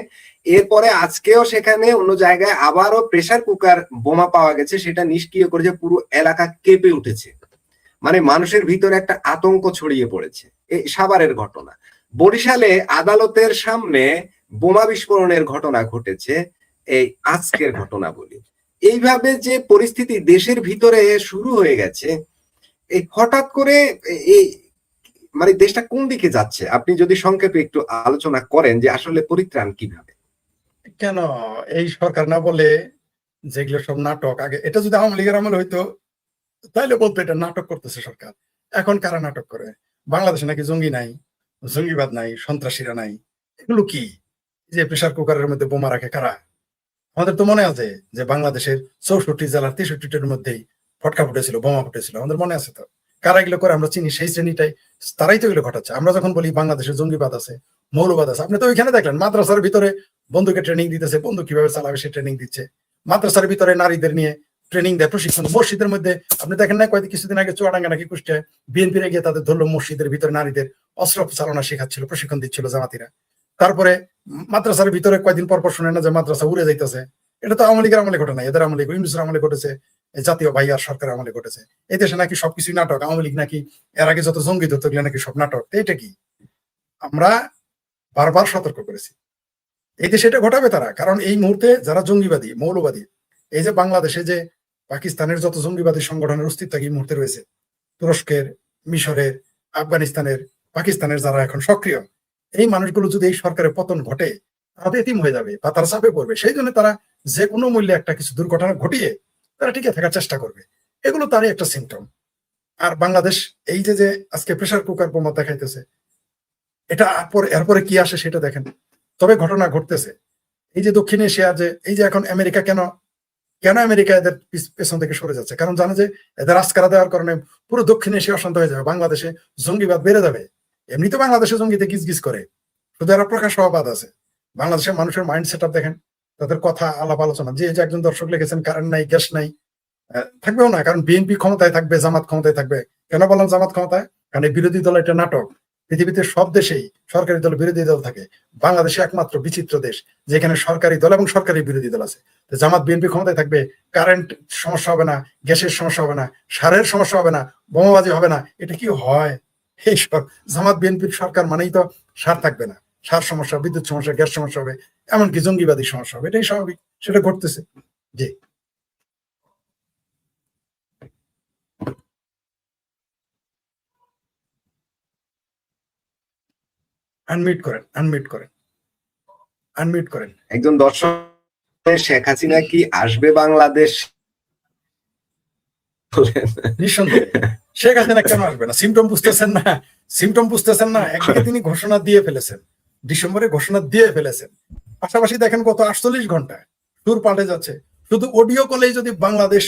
A: এরপরে আজকেও সেখানে অন্য জায়গায় আবারও প্রেসার কুকার বোমা পাওয়া গেছে, সেটা নিষ্ক্রিয় করেছে। পুরো এলাকা কেঁপে উঠেছে, মানে মানুষের ভিতরে একটা আতঙ্ক ছড়িয়ে পড়েছে। এই সাভারের ঘটনা। বরিশালে আদালতের সামনে বোমা বিস্ফোরণের ঘটনা ঘটেছে, এই আজকের ঘটনা বলি। এইভাবে যে পরিস্থিতি দেশের ভিতরে শুরু হয়ে গেছে, এই হঠাৎ করে এই মানে দেশটা কোন দিকে যাচ্ছে, আপনি যদি সংক্ষেপে একটু আলোচনা করেন যে আসলে পরিত্রাণ কিভাবে।
B: কেন এই সরকার না বলে যেগুলো সব নাটক, আগে এটা যদি আওয়ামী লীগের আমল হইতো তাইলে বলতো এটা নাটক করতেছে সরকার। এখন কারা নাটক করে? বাংলাদেশে নাকি জঙ্গি নাই, জঙ্গিবাদ নাই, সন্ত্রাসীরা নাই, এগুলো কি? যে প্রেসার কুকারের মধ্যে বোমা রাখে কারা? আমাদের তো মনে আছে যে বাংলাদেশের 64 জেলার 63টার মধ্যেই ফটকা ফুটেছিল, বোমা ফুটেছিল, আমাদের মনে আছে তো। কারা এগুলো করে আমরা চিনি, সেই শ্রেণীটাই, তারাই তো এগুলো ঘটাচ্ছে। আমরা যখন বলি বাংলাদেশের জঙ্গিবাদ আছে, মৌলবাদ আছে, আপনি তো ওইখানে দেখলেন মাদ্রাসার ভিতরে বন্ধুকে ট্রেনিং দিতেছে, বন্ধু কিভাবে চালাবে সে ট্রেনিং দিচ্ছে। মাদ্রাসার ভিতরে নারীদের নিয়ে ট্রেনিং দেয়, প্রশিক্ষণ। মসজিদের মধ্যে আপনি দেখেন না, কয়েক কিছুদিন আগে চুয়াডাঙ্গা নাকি কুষ্টিয়ায় বিএনপির গিয়ে তাদের ধরলো, মসজিদের ভিতরে নারীদের অস্ত্র চালনা শেখাচ্ছিল, প্রশিক্ষণ দিচ্ছিল জামাতিরা। তারপরে মাদ্রাসার ভিতরে কয়েকদিন পর পর শুনে না যে মাদ্রাসা উড়ে যাইতেছে। এটা তো আওয়ামী লীগের আমলে ঘটে না, এদের আমলে, ইউনূসের আমলে ঘটেছে, জাতীয় ভাইয়ার সরকারের আমলে ঘটেছে। এই দেশে নাকি সবকিছুই নাটক, আওয়ামী লীগ নাকি এর আগে যত জঙ্গি ধরত নাকি সব নাটক। এটা কি? আমরা বারবার সতর্ক করেছি এই দেশে এটা ঘটাবে তারা। কারণ এই মুহূর্তে যারা জঙ্গিবাদী, মৌলবাদী, এই যে বাংলাদেশে যে পাকিস্তানের যত জঙ্গিবাদী সংগঠনের অস্তিত্ব এই মুহূর্তে রয়েছে, তুরস্কের, মিশরের, আফগানিস্তানের, পাকিস্তানের যারা এখন সক্রিয়, এই মানুষগুলো যদি এই সরকারের পতন ঘটে, তারা এতিম হয়ে যাবে বা তারা চাপে পড়বে। সেই জন্য তারা যে কোনো মূল্যে একটা কিছু দুর্ঘটনা ঘটিয়ে তারা টিকে থাকার চেষ্টা করবে। এগুলো তারই একটা সিমটম। আর বাংলাদেশ এই যে আজকে প্রেসার কুকার বোমা দেখাইতেছে, এটা এরপরে কি আসে সেটা দেখেন। তবে ঘটনা ঘটতেছে এই যে দক্ষিণ এশিয়া, যে এই যে এখন আমেরিকা কেন আমেরিকা এদের পেছন থেকে সরে যাচ্ছে? কারণ জানে যে এদের আস্কারা দেওয়ার কারণে পুরো দক্ষিণ এশিয়া অশান্ত হয়ে যাবে, বাংলাদেশে জঙ্গিবাদ বেড়ে যাবে। এমনিতে বাংলাদেশে জঙ্গিতে গিজ করে, শুধু এরা প্রকাশ হওয়াবাদ আছে। বাংলাদেশের মানুষের মাইন্ড সেট আপ দেখেন, তাদের কথা আলাপ আলোচনা। যে একজন দর্শক লিখেছেন কারেন্ট নাই, গ্যাস নাই, থাকবেও না, কারণ বিএনপি ক্ষমতায় থাকবে, জামাত ক্ষমতায় থাকবে। কেন বললাম জামাত ক্ষমতায়? কারণ এই বিরোধী দল একটা নাটক। পৃথিবীতে সব দেশেই সরকারি দল বিরোধী দল থাকে, বাংলাদেশে একমাত্র বিচিত্র দেশ যেখানে সরকারি দল এবং সরকারি বিরোধী দল আছে। তো জামাত বিএনপি ক্ষমতায় থাকবে, কারেন্ট সমস্যা হবে না, গ্যাসের সমস্যা হবে না, সারের সমস্যা হবে না, বোমাবাজি হবে না। এটা কি হয়? এই জামাত বিএনপির সরকার মানেই তো সার থাকবে না, সার সমস্যা, বিদ্যুৎ সমস্যা, গ্যাস সমস্যা হবে, এমনকি জঙ্গিবাদী সমস্যা হবে। এটাই স্বাভাবিক, সেটা ঘটতেছে। জি, আনমিউট করেন, আনমিউট করেন, আনমিউট করেন।
A: একজন দর্শক, শেখ হাসিনা কি আসবে বাংলাদেশ?
B: নিঃসন্দেহে শেখ হাসিনা কেন আসবে না? সিমটম বুঝতেছেন না? সিমটম বুঝতেছেন না? একদিকে তিনি ঘোষণা দিয়ে ফেলেছেন, ডিসেম্বরে ঘোষণা দিয়ে ফেলেছেন, পাশাপাশি দেখেন গত 48 ঘন্টায় সুর পাল্টে যাচ্ছে। শুধু অডিও কলেই যদি বাংলাদেশ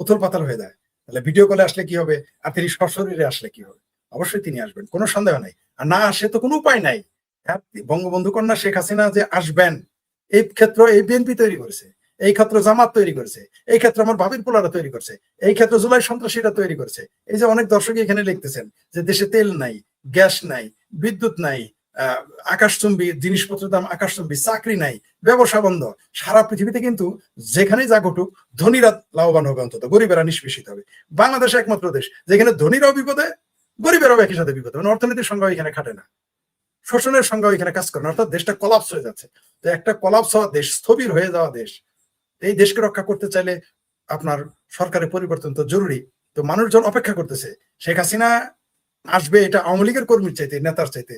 B: উথল পাতাল হয়ে যায়, তাহলে ভিডিও কলে আসলে কি হবে? আর তিনি সশরীরে আসলে কি হবে? অবশ্যই তিনি আসবেন, কোনো সন্দেহ নাই। আর না আসে তো কোনো উপায় নাই। হ্যাঁ, বঙ্গবন্ধু কন্যা শেখ হাসিনা যে আসবেন, এই ক্ষেত্র এই বিএনপি তৈরি করেছে, এই ক্ষেত্র জামাত তৈরি করেছে, এই ক্ষেত্রে আমার ভাবির পোলারা তৈরি করছে, এই ক্ষেত্রে জুলাই সন্ত্রাসীরা তৈরি করছে। এই যে অনেক দর্শক এখানে লিখতেছেন যে দেশে তেল নাই, গ্যাস নাই, বিদ্যুৎ নাই, আকাশচুম্বী জিনিসপত্রের দাম আকাশচুম্বী, চাকরি নাই, ব্যবসা বন্ধ। সারা পৃথিবীতে কিন্তু যেখানে যা ঘটুক ধনীরা লাভবান হবে, অন্তত গরিবেরা নিষ্পেষিত হবে। বাংলাদেশ একমাত্র দেশ যেখানে ধনীরাও বিপদে, গরিবেরাও একই সাথে বিপদে। মানে অর্থনীতির সংজ্ঞা এখানে খাটে না, শোষণের সংজ্ঞা এখানে কাজ করে না। অর্থাৎ দেশটা কলাপস হয়ে যাচ্ছে। তো একটা কলাপস হওয়া দেশ, স্থবির হয়ে যাওয়া দেশ, এই দেশকে রক্ষা করতে চাইলে আপনার সরকারের পরিবর্তন তো জরুরি। তো মানুষজন অপেক্ষা করতেছে শেখ হাসিনা আসবে, এটা আওয়ামী লীগের কর্মীর চাইতে, নেতার চাইতে,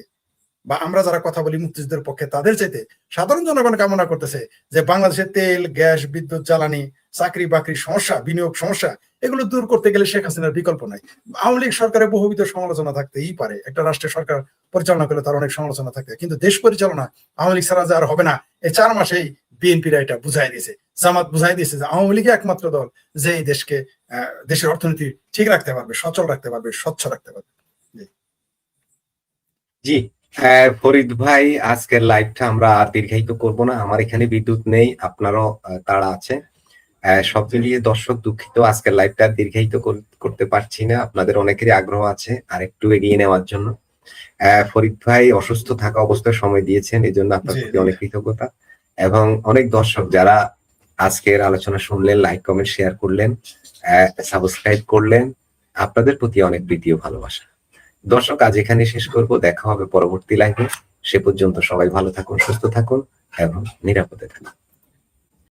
B: বা আমরা যারা কথা বলি মুক্তিযুদ্ধের পক্ষে তাদের চাইতে সাধারণ জনগণ কামনা করতেছে যে বাংলাদেশের তেল, গ্যাস, বিদ্যুৎ, জ্বালানি, চাকরি বাকরির সমস্যা, বিনিয়োগ সমস্যা, এগুলো দূর করতে গেলে শেখ হাসিনার বিকল্প নাই। আওয়ামী লীগ সরকারের বহুবিধ সমালোচনা থাকতেই পারে, একটা রাষ্ট্রের সরকার পরিচালনা করলে তার অনেক সমালোচনা থাকে, কিন্তু দেশ পরিচালনা আওয়ামী লীগ ছাড়া যে আর হবে না। এই 4 মাসেই বিএনপিরা এটা বুঝাই দিয়েছে, জামাত বুঝাই দিয়েছে যে আওয়ামী লীগ একমাত্র দল যে এই দেশকে দেশের অর্থনীতি ঠিক রাখতে পারবে, সচল রাখতে পারবে, স্বচ্ছ রাখতে পারবে।
A: জি, ফরিদ ভাই, আজকের লাইভটা আমরা আর দীর্ঘায়িত করব না। আমার এখানে বিদ্যুৎ নেই, আপনারও তাড়া আছে। সব মিলিয়ে দর্শক দুঃখিত, আজকের লাইভটা দীর্ঘায়িত করতে পারছি না। আপনাদের অনেকেরই আগ্রহ আছে আর একটু এগিয়ে নেওয়ার জন্য। ফরিদ ভাই অসুস্থ থাকা অবস্থায় সময় দিয়েছেন, এই জন্য আপনার প্রতি অনেক কৃতজ্ঞতা। এবং অনেক দর্শক যারা আজকের আলোচনা শুনলেন, লাইক কমেন্ট শেয়ার করলেন, সাবস্ক্রাইব করলেন, আপনাদের প্রতি অনেক প্রীতি ও ভালোবাসা। দর্শক, আজ এখানে শেষ করব, দেখা হবে পরবর্তী লাইভে। সে পর্যন্ত সবাই ভালো থাকুন, সুস্থ থাকুন এবং নিরাপদে থাকুন।